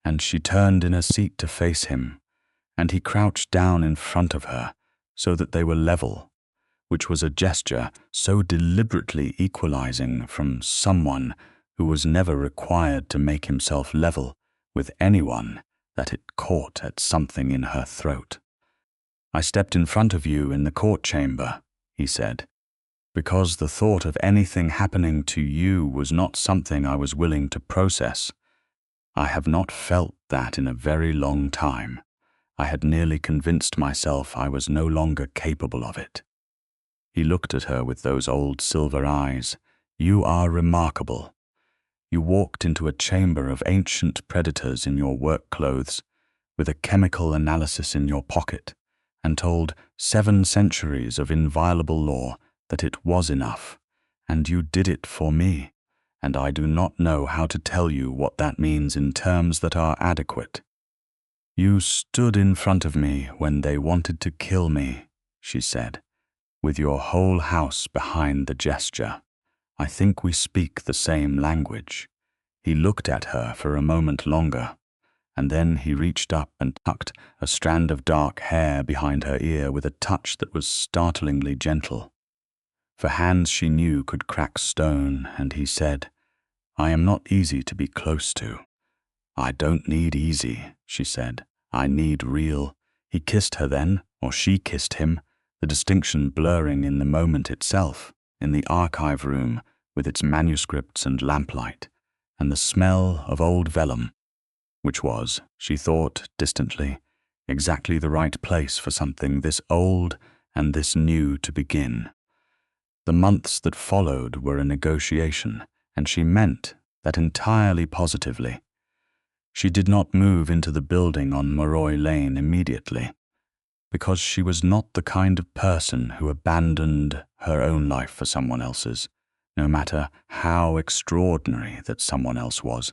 and she turned in her seat to face him, and he crouched down in front of her so that they were level, which was a gesture so deliberately equalizing from someone who was never required to make himself level with anyone that it caught at something in her throat. I stepped in front of you in the court chamber, he said, because the thought of anything happening to you was not something I was willing to process. I have not felt that in a very long time. I had nearly convinced myself I was no longer capable of it. He looked at her with those old silver eyes. You are remarkable. You walked into a chamber of ancient predators in your work clothes, with a chemical analysis in your pocket, and told 7 centuries of inviolable law that it was enough, and you did it for me, and I do not know how to tell you what that means in terms that are adequate. You stood in front of me when they wanted to kill me, she said, with your whole house behind the gesture. I think we speak the same language. He looked at her for a moment longer, and then he reached up and tucked a strand of dark hair behind her ear with a touch that was startlingly gentle. For hands she knew could crack stone, and he said, I am not easy to be close to. I don't need easy, she said. I need real. He kissed her then, or she kissed him, the distinction blurring in the moment itself, in the archive room with its manuscripts and lamplight, and the smell of old vellum, which was, she thought distantly, exactly the right place for something this old and this new to begin. The months that followed were a negotiation, and she meant that entirely positively. She did not move into the building on Moroi Lane immediately, because she was not the kind of person who abandoned her own life for someone else's, no matter how extraordinary that someone else was.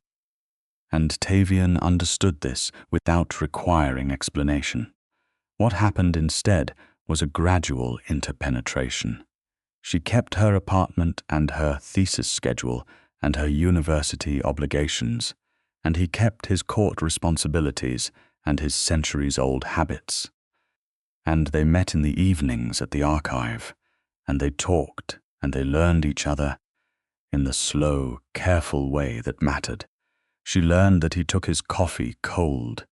And Tavian understood this without requiring explanation. What happened instead was a gradual interpenetration. She kept her apartment and her thesis schedule and her university obligations, and he kept his court responsibilities and his centuries-old habits. And they met in the evenings at the archive, and they talked and they learned each other in the slow, careful way that mattered. She learned that he took his coffee cold,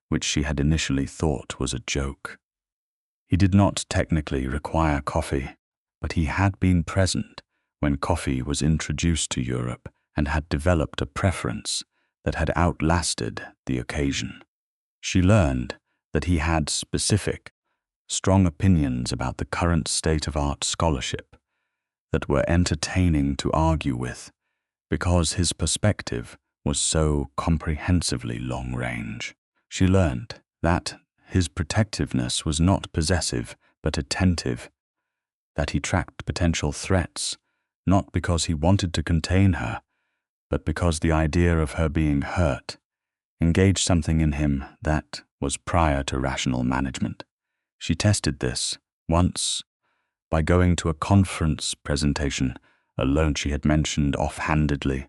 which she had initially thought was a joke. He did not technically require coffee, but he had been present when coffee was introduced to Europe and had developed a preference that had outlasted the occasion. She learned that he had specific, strong opinions about the current state of art scholarship that were entertaining to argue with because his perspective was so comprehensively long-range. She learned that his protectiveness was not possessive but attentive, that he tracked potential threats, not because he wanted to contain her, but because the idea of her being hurt engaged something in him that was prior to rational management. She tested this once by going to a conference presentation, a loan she had mentioned offhandedly,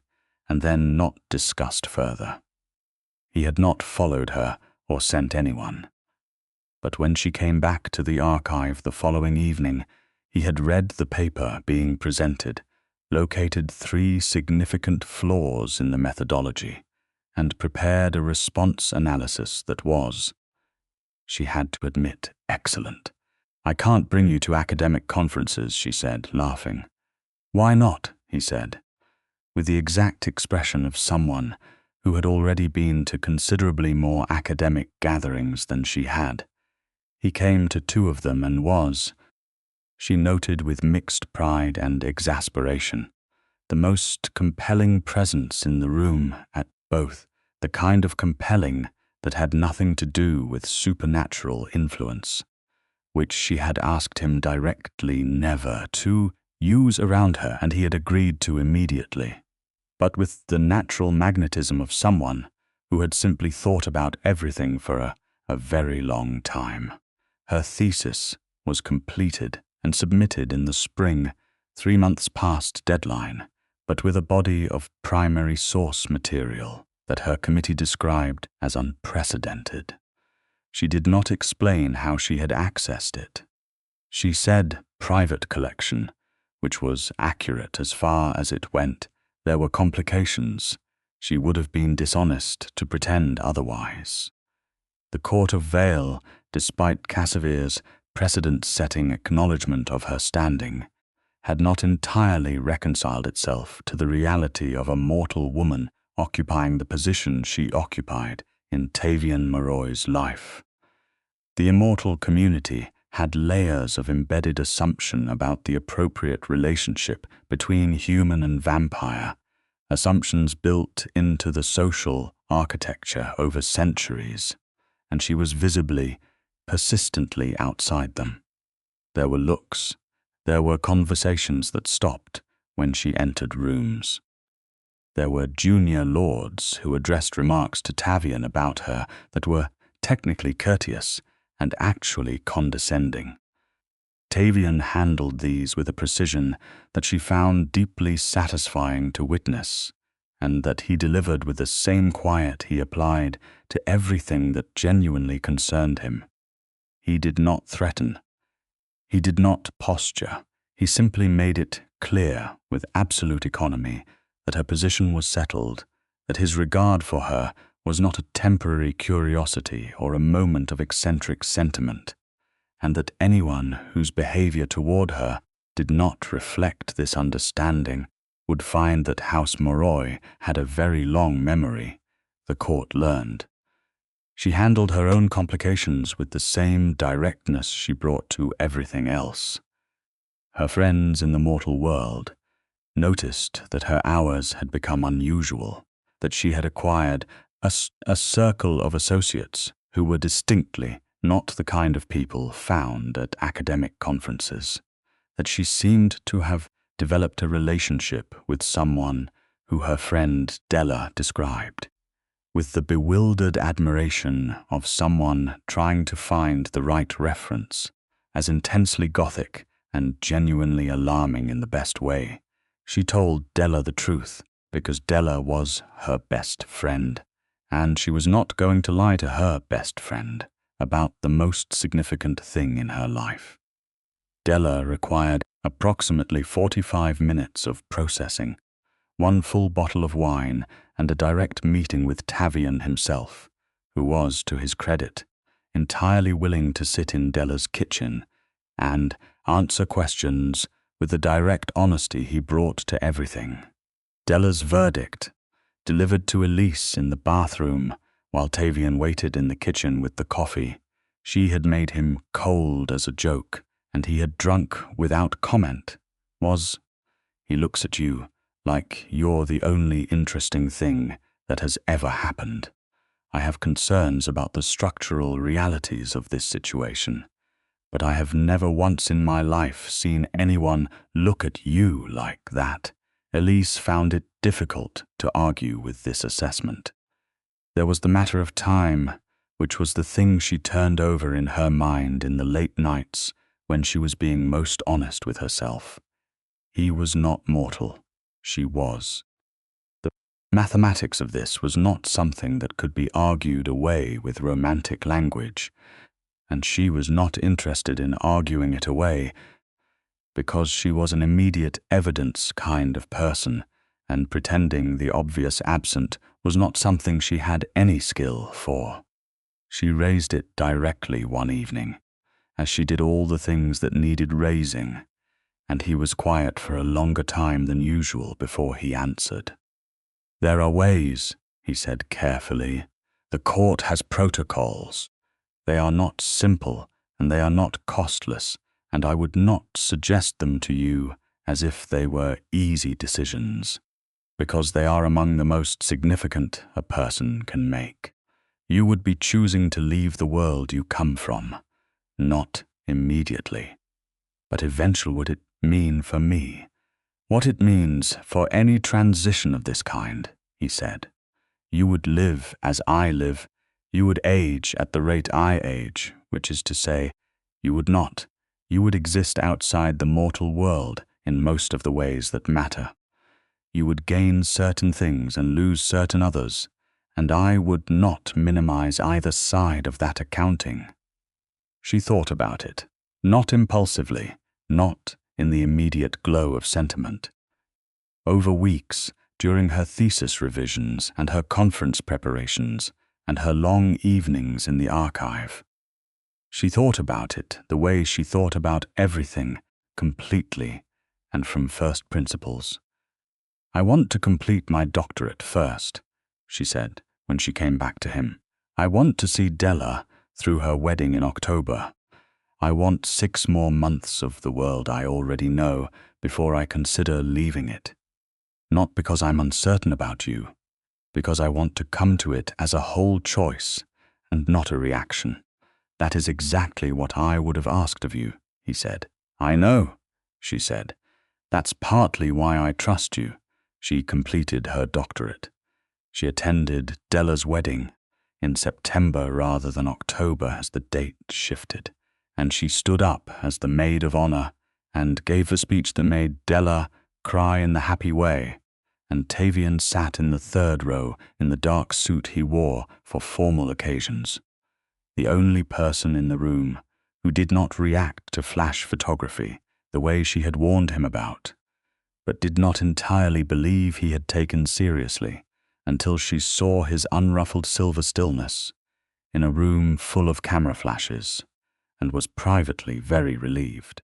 and then not discussed further. He had not followed her or sent anyone. But when she came back to the archive the following evening, he had read the paper being presented, located 3 significant flaws in the methodology, and prepared a response analysis that was, she had to admit, excellent. "I can't bring you to academic conferences," she said, laughing. "Why not?" he said, with the exact expression of someone who had already been to considerably more academic gatherings than she had. He came to 2 of them and was, she noted with mixed pride and exasperation, the most compelling presence in the room at both, the kind of compelling that had nothing to do with supernatural influence, which she had asked him directly never to use around her, and he had agreed to immediately, but with the natural magnetism of someone who had simply thought about everything for a very long time. Her thesis was completed and submitted in the spring, 3 months past deadline, but with a body of primary source material that her committee described as unprecedented. She did not explain how she had accessed it. She said private collection, which was accurate as far as it went. There were complications. She would have been dishonest to pretend otherwise. The Court of Vale, despite Cassaveir's precedent-setting acknowledgement of her standing, had not entirely reconciled itself to the reality of a mortal woman occupying the position she occupied in Tavian Moroi's life. The immortal community had layers of embedded assumption about the appropriate relationship between human and vampire, assumptions built into the social architecture over centuries, and she was visibly, persistently outside them. There were looks, there were conversations that stopped when she entered rooms. There were junior lords who addressed remarks to Tavian about her that were technically courteous and actually condescending. Tavian handled these with a precision that she found deeply satisfying to witness, and that he delivered with the same quiet he applied to everything that genuinely concerned him. He did not threaten. He did not posture. He simply made it clear with absolute economy that her position was settled, that his regard for her was not a temporary curiosity or a moment of eccentric sentiment, and that anyone whose behavior toward her did not reflect this understanding would find that House Moroi had a very long memory, the court learned. She handled her own complications with the same directness she brought to everything else. Her friends in the mortal world noticed that her hours had become unusual, that she had acquired a circle of associates who were distinctly not the kind of people found at academic conferences, that she seemed to have developed a relationship with someone who her friend Della described, with the bewildered admiration of someone trying to find the right reference, as intensely Gothic and genuinely alarming in the best way. She told Della the truth because Della was her best friend, and she was not going to lie to her best friend about the most significant thing in her life. Della required approximately 45 minutes of processing, one full bottle of wine, and a direct meeting with Tavian himself, who was, to his credit, entirely willing to sit in Della's kitchen and answer questions with the direct honesty he brought to everything. Della's verdict, delivered to Elise in the bathroom while Tavian waited in the kitchen with the coffee. She had made him cold as a joke, and he had drunk without comment, was, "He looks at you like you're the only interesting thing that has ever happened. I have concerns about the structural realities of this situation, but I have never once in my life seen anyone look at you like that." Elise found it difficult to argue with this assessment. There was the matter of time, which was the thing she turned over in her mind in the late nights when she was being most honest with herself. He was not mortal. She was. The mathematics of this was not something that could be argued away with romantic language, and she was not interested in arguing it away because she was an immediate evidence kind of person, and pretending the obvious absent was not something she had any skill for. She raised it directly one evening, as she did all the things that needed raising, and he was quiet for a longer time than usual before he answered. "There are ways," he said carefully. "The court has protocols. They are not simple, and they are not costless, and I would not suggest them to you as if they were easy decisions, because they are among the most significant a person can make. You would be choosing to leave the world you come from, not immediately. But eventually would it mean for me what it means for any transition of this kind," he said. "You would live as I live. You would age at the rate I age, which is to say, you would not. You would exist outside the mortal world in most of the ways that matter. You would gain certain things and lose certain others, and I would not minimize either side of that accounting." She thought about it, not impulsively, not in the immediate glow of sentiment. Over weeks, during her thesis revisions and her conference preparations and her long evenings in the archive. She thought about it the way she thought about everything, completely, and from first principles. "I want to complete my doctorate first," she said when she came back to him. "I want to see Della through her wedding in October. I want 6 more months of the world I already know before I consider leaving it. Not because I'm uncertain about you, because I want to come to it as a whole choice and not a reaction. That is exactly what I would have asked of you," he said. "I know," she said. "That's partly why I trust you." She completed her doctorate. She attended Della's wedding in September rather than October as the date shifted, and she stood up as the maid of honor and gave a speech that made Della cry in the happy way, and Tavian sat in the 3rd row in the dark suit he wore for formal occasions, the only person in the room who did not react to flash photography the way she had warned him about, but did not entirely believe he had taken seriously until she saw his unruffled silver stillness in a room full of camera flashes, and was privately very relieved.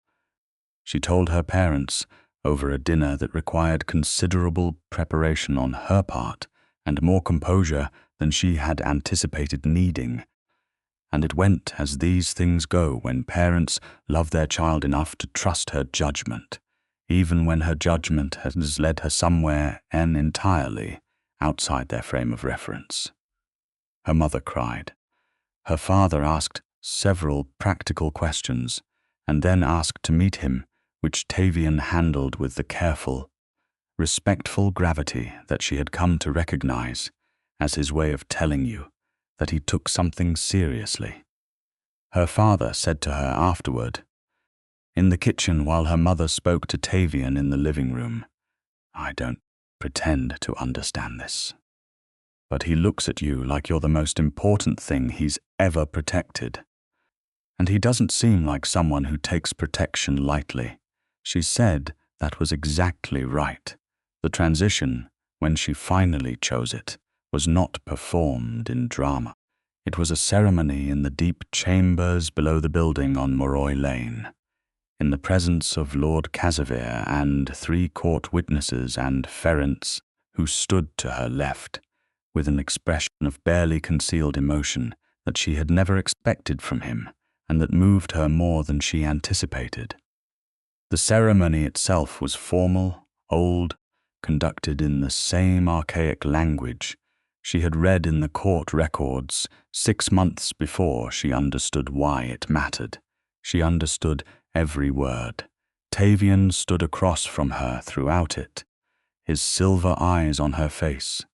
She told her parents, over a dinner that required considerable preparation on her part and more composure than she had anticipated needing, and it went as these things go when parents love their child enough to trust her judgment, even when her judgment has led her somewhere entirely outside their frame of reference. her mother cried. Her father asked several practical questions, and then asked to meet him, which Tavian handled with the careful, respectful gravity that she had come to recognize as his way of telling you that he took something seriously. Her father said to her afterward, in the kitchen while her mother spoke to Tavian in the living room, "I don't pretend to understand this, but he looks at you like you're the most important thing he's ever protected. And he doesn't seem like someone who takes protection lightly." She said that was exactly right. The transition, when she finally chose it, was not performed in drama. It was a ceremony in the deep chambers below the building on Moroi Lane, in the presence of Lord Casimir and 3 court witnesses and Ference, who stood to her left, with an expression of barely concealed emotion that she had never expected from him and that moved her more than she anticipated. The ceremony itself was formal, old, conducted in the same archaic language she had read in the court records 6 months before she understood why it mattered. She understood every word. Tavian stood across from her throughout it, his silver eyes on her face,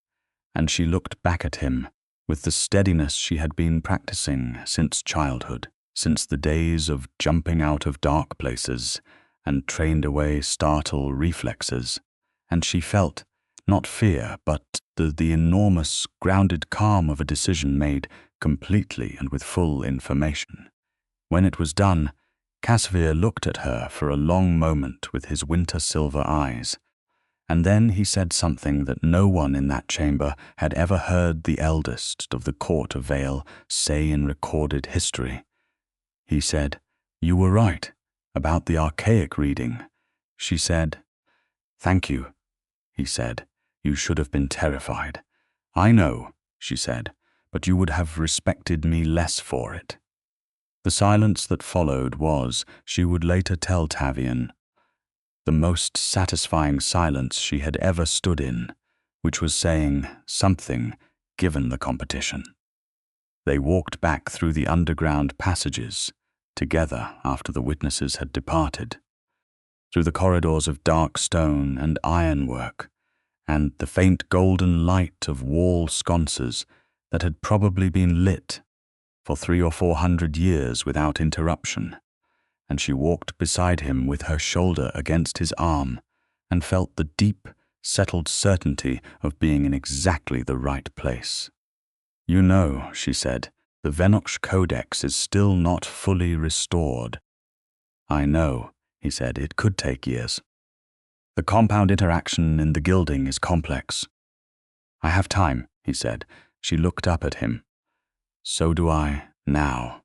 and she looked back at him with the steadiness she had been practicing since childhood, since the days of jumping out of dark places and trained away startle reflexes, and she felt not fear, but the enormous, grounded calm of a decision made completely and with full information. When it was done, Casimir looked at her for a long moment with his winter silver eyes, and then he said something that no one in that chamber had ever heard the eldest of the court of Vale say in recorded history. He said, "You were right about the archaic reading." She said, "Thank you," he said. "You should have been terrified." "I know," she said, "but you would have respected me less for it." The silence that followed was, she would later tell Tavian, the most satisfying silence she had ever stood in, which was saying something given the competition. They walked back through the underground passages together after the witnesses had departed, through the corridors of dark stone and ironwork, and the faint golden light of wall sconces that had probably been lit for 300 or 400 years without interruption, and she walked beside him with her shoulder against his arm and felt the deep, settled certainty of being in exactly the right place. "You know," she said, "the Venoch Codex is still not fully restored." "I know," he said, "it could take years. The compound interaction in the gilding is complex." "I have time," he said. She looked up at him. "So do I, now."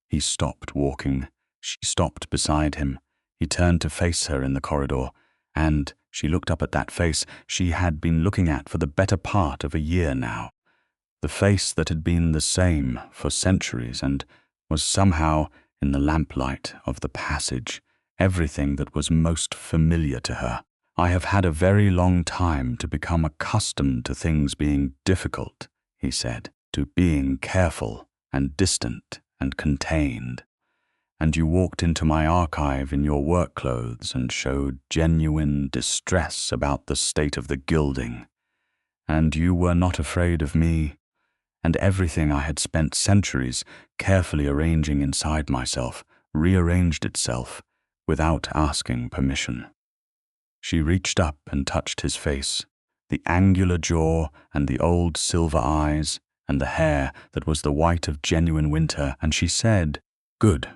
He stopped walking. She stopped beside him. He turned to face her in the corridor, and she looked up at that face she had been looking at for the better part of a year now. The face that had been the same for centuries and was somehow, in the lamplight of the passage, everything that was most familiar to her. "I have had a very long time to become accustomed to things being difficult," he said, "to being careful and distant and contained. And you walked into my archive in your work clothes and showed genuine distress about the state of the gilding. And you were not afraid of me, and everything I had spent centuries carefully arranging inside myself rearranged itself without asking permission." She reached up and touched his face, the angular jaw and the old silver eyes and the hair that was the white of genuine winter, and she said, "Good."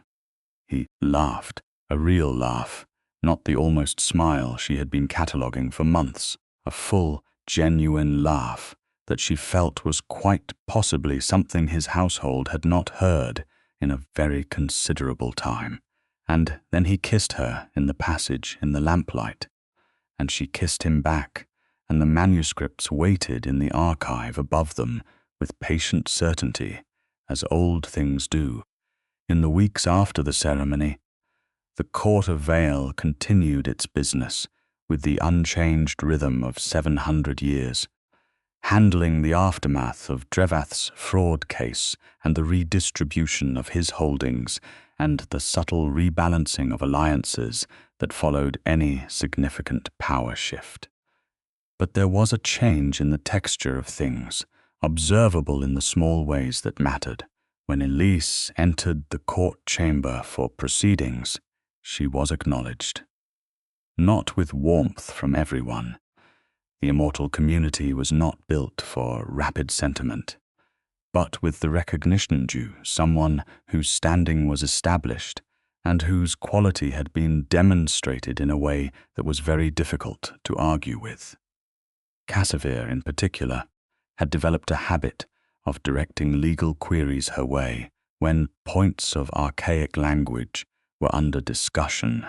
He laughed, a real laugh, not the almost smile she had been cataloguing for months, a full, genuine laugh that she felt was quite possibly something his household had not heard in a very considerable time. And then he kissed her in the passage in the lamplight, and she kissed him back, and the manuscripts waited in the archive above them with patient certainty, as old things do. In the weeks after the ceremony, the court of Vale continued its business with the unchanged rhythm of 700 years, handling the aftermath of Drevath's fraud case and the redistribution of his holdings and the subtle rebalancing of alliances that followed any significant power shift. But there was a change in the texture of things, observable in the small ways that mattered. When Elise entered the court chamber for proceedings, she was acknowledged. Not with warmth from everyone. The immortal community was not built for rapid sentiment, but with the recognition due someone whose standing was established and whose quality had been demonstrated in a way that was very difficult to argue with. Cassavir, in particular, had developed a habit of directing legal queries her way when points of archaic language were under discussion,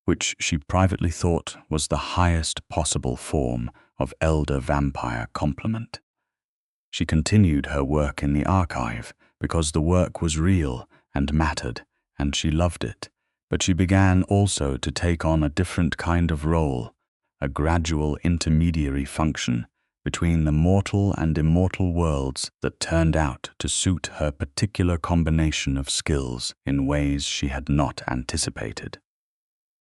which she privately thought was the highest possible form of elder vampire compliment. She continued her work in the archive because the work was real and mattered, and she loved it, but she began also to take on a different kind of role, a gradual intermediary function between the mortal and immortal worlds that turned out to suit her particular combination of skills in ways she had not anticipated.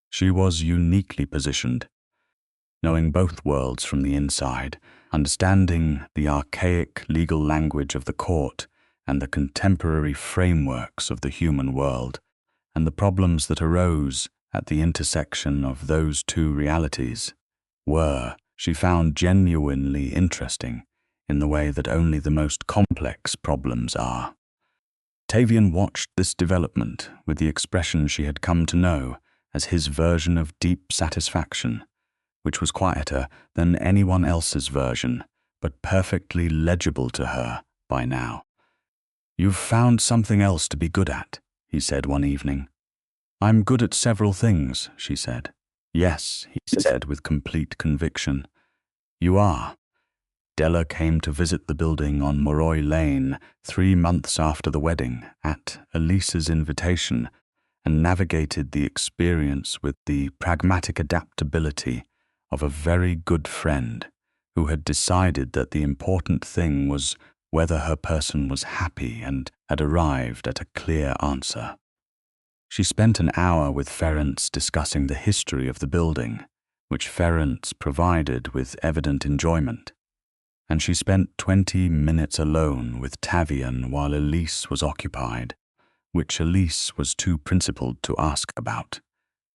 She was uniquely positioned, knowing both worlds from the inside, understanding the archaic legal language of the court and the contemporary frameworks of the human world, and the problems that arose at the intersection of those two realities were, she found, genuinely interesting in the way that only the most complex problems are. Tavian watched this development with the expression she had come to know as his version of deep satisfaction, which was quieter than anyone else's version, but perfectly legible to her by now. "You've found something else to be good at," he said one evening. "I'm good at several things," she said. "Yes," he said with complete conviction. "You are." Della came to visit the building on Moroi Lane 3 months after the wedding at Elise's invitation and navigated the experience with the pragmatic adaptability of a very good friend who had decided that the important thing was whether her person was happy and had arrived at a clear answer. She spent an hour with Ferenc discussing the history of the building, which Ferenc provided with evident enjoyment, and she spent 20 minutes alone with Tavian while Elise was occupied, which Elise was too principled to ask about,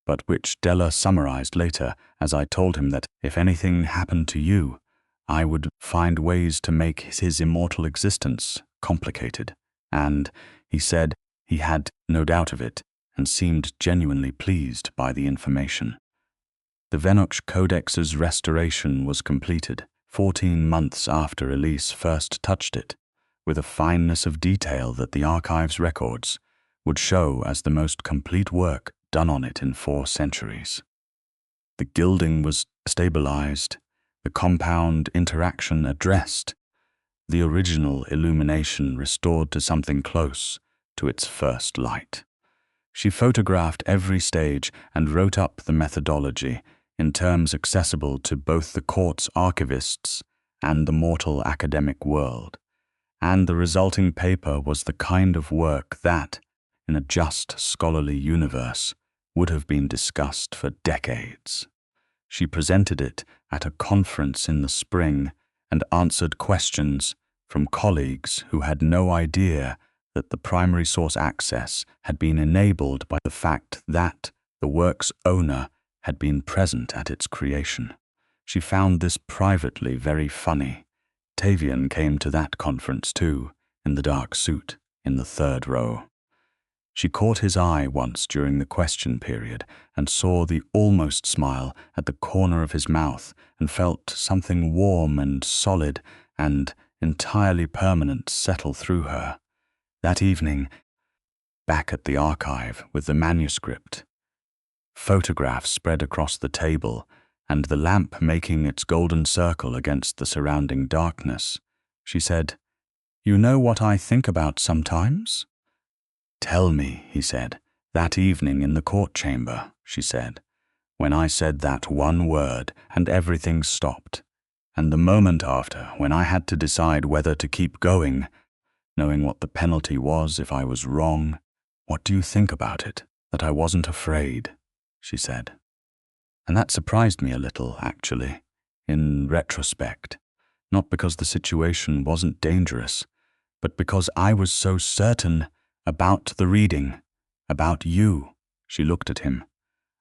but which Della summarized later as I told him that if anything happened to you, I would find ways to make his immortal existence complicated, and, he said, he had no doubt of it, and seemed genuinely pleased by the information. The Venoksh Codex's restoration was completed 14 months after Elise first touched it, with a fineness of detail that the archive's records would show as the most complete work done on it in 4 centuries. The gilding was stabilized, the compound interaction addressed, the original illumination restored to something close to its first light. She photographed every stage and wrote up the methodology in terms accessible to both the court's archivists and the mortal academic world, and the resulting paper was the kind of work that, in a just scholarly universe, would have been discussed for decades. She presented it at a conference in the spring and answered questions from colleagues who had no idea that the primary source access had been enabled by the fact that the work's owner had been present at its creation. She found this privately very funny. Tavian came to that conference too, in the dark suit, in the 3rd row. She caught his eye once during the question period and saw the almost smile at the corner of his mouth and felt something warm and solid and entirely permanent settle through her. That evening, back at the archive with the manuscript, photographs spread across the table and the lamp making its golden circle against the surrounding darkness, she said, "You know what I think about sometimes?" "Tell me," he said. "That evening in the court chamber," she said, "when I said that one word and everything stopped. And the moment after, when I had to decide whether to keep going, knowing what the penalty was if I was wrong, what do you think about it? That I wasn't afraid, she said. And that surprised me a little, actually, in retrospect, not because the situation wasn't dangerous, but because I was so certain about the reading, about you. She looked at him.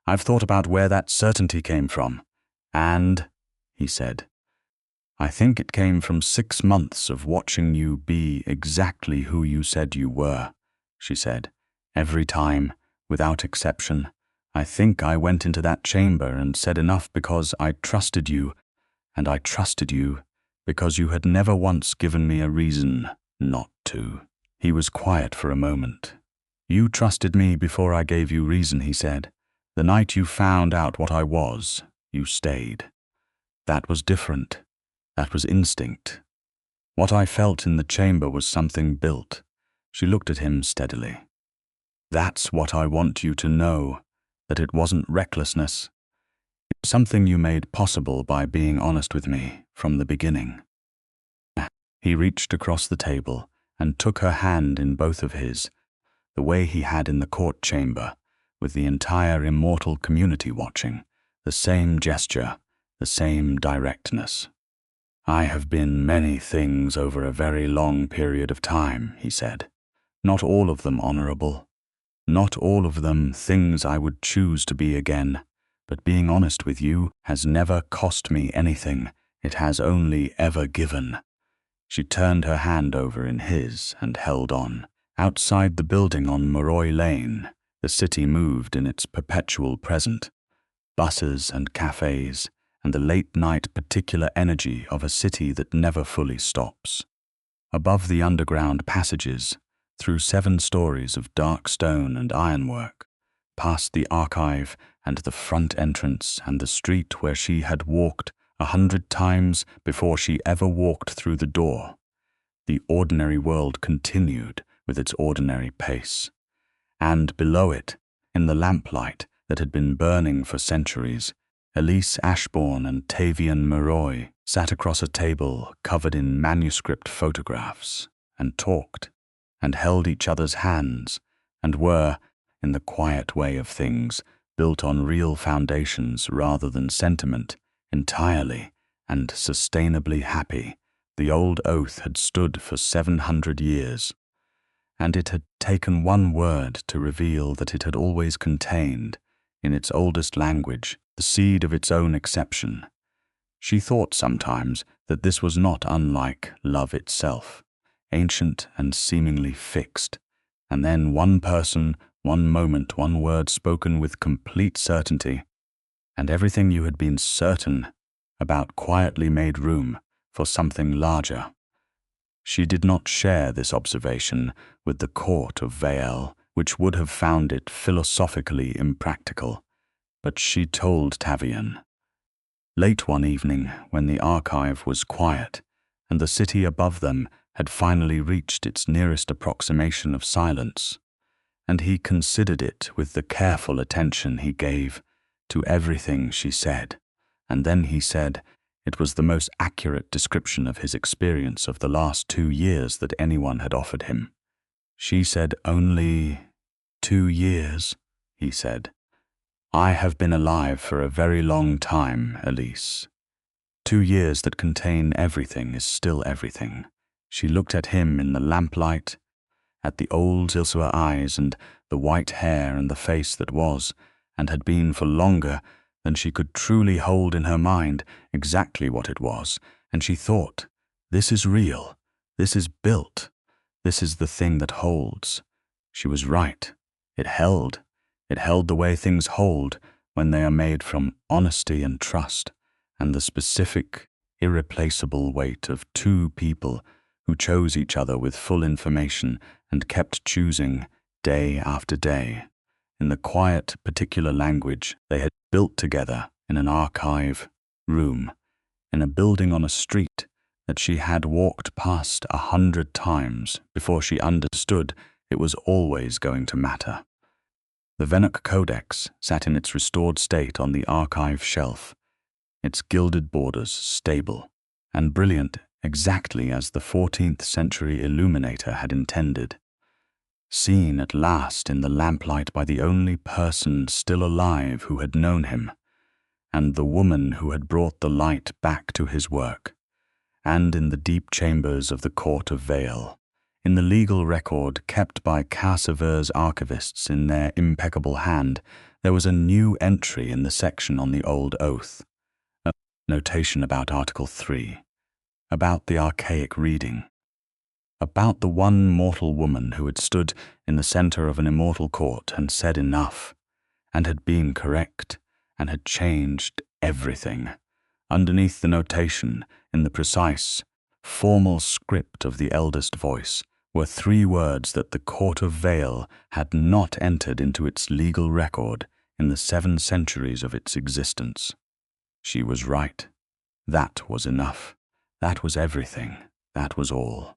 I've thought about where that certainty came from, and, he said, I think it came from 6 months of watching you be exactly who you said you were, she said. Every time, without exception, I think I went into that chamber and said enough because I trusted you, and I trusted you because you had never once given me a reason not to. He was quiet for a moment. You trusted me before I gave you reason, he said. The night you found out what I was, you stayed. That was different. That was instinct. What I felt in the chamber was something built. She looked at him steadily. That's what I want you to know, that it wasn't recklessness. It was something you made possible by being honest with me from the beginning. He reached across the table and took her hand in both of his, the way he had in the court chamber, with the entire immortal community watching, the same gesture, the same directness. I have been many things over a very long period of time, he said. Not all of them honorable. Not all of them things I would choose to be again, but being honest with you has never cost me anything. It has only ever given. She turned her hand over in his and held on. Outside the building on Moroi Lane, the city moved in its perpetual present. Buses and cafes, and the late-night particular energy of a city that never fully stops. Above the underground passages, through 7 stories of dark stone and ironwork, past the archive and the front entrance and the street where she had walked 100 times before she ever walked through the door, the ordinary world continued with its ordinary pace. And below it, in the lamplight that had been burning for centuries, Elise Ashborne and Tavian Moroi sat across a table covered in manuscript photographs and talked and held each other's hands and were, in the quiet way of things, built on real foundations rather than sentiment, entirely and sustainably happy. The old oath had stood for 700 years, and it had taken one word to reveal that it had always contained, in its oldest language, the seed of its own exception. She thought sometimes that this was not unlike love itself, ancient and seemingly fixed, and then one person, one moment, one word spoken with complete certainty, and everything you had been certain about quietly made room for something larger. She did not share this observation with the court of Vael, which would have found it philosophically impractical, but she told Tavian. Late one evening, when the archive was quiet, and the city above them had finally reached its nearest approximation of silence, and he considered it with the careful attention he gave to everything she said, and then he said it was the most accurate description of his experience of the last 2 years that anyone had offered him. She said, "Only 2 years," he said. "I have been alive for a very long time, Elise. 2 years that contain everything is still everything." She looked at him in the lamplight, at the old Ilsua eyes and the white hair and the face that was, and had been for longer than she could truly hold in her mind exactly what it was, and she thought, this is real, this is built, this is the thing that holds. She was right. It held the way things hold when they are made from honesty and trust, and the specific, irreplaceable weight of 2 people who chose each other with full information and kept choosing day after day, in the quiet, particular language they had built together in an archive room, in a building on a street that she had walked past 100 times before she understood it was always going to matter. The Venuk Codex sat in its restored state on the archive shelf, its gilded borders stable, and brilliant exactly as the 14th century illuminator had intended. Seen at last in the lamplight by the only person still alive who had known him, and the woman who had brought the light back to his work, and in the deep chambers of the Court of Vale, in the legal record kept by Cassaveur's archivists in their impeccable hand, there was a new entry in the section on the old oath, a notation about Article 3, about the archaic reading, about the one mortal woman who had stood in the center of an immortal court and said enough, and had been correct, and had changed everything. Underneath the notation, in the precise, formal script of the eldest voice, were 3 words that the Court of Vale had not entered into its legal record in the 7 centuries of its existence. She was right. That was enough. That was everything. That was all.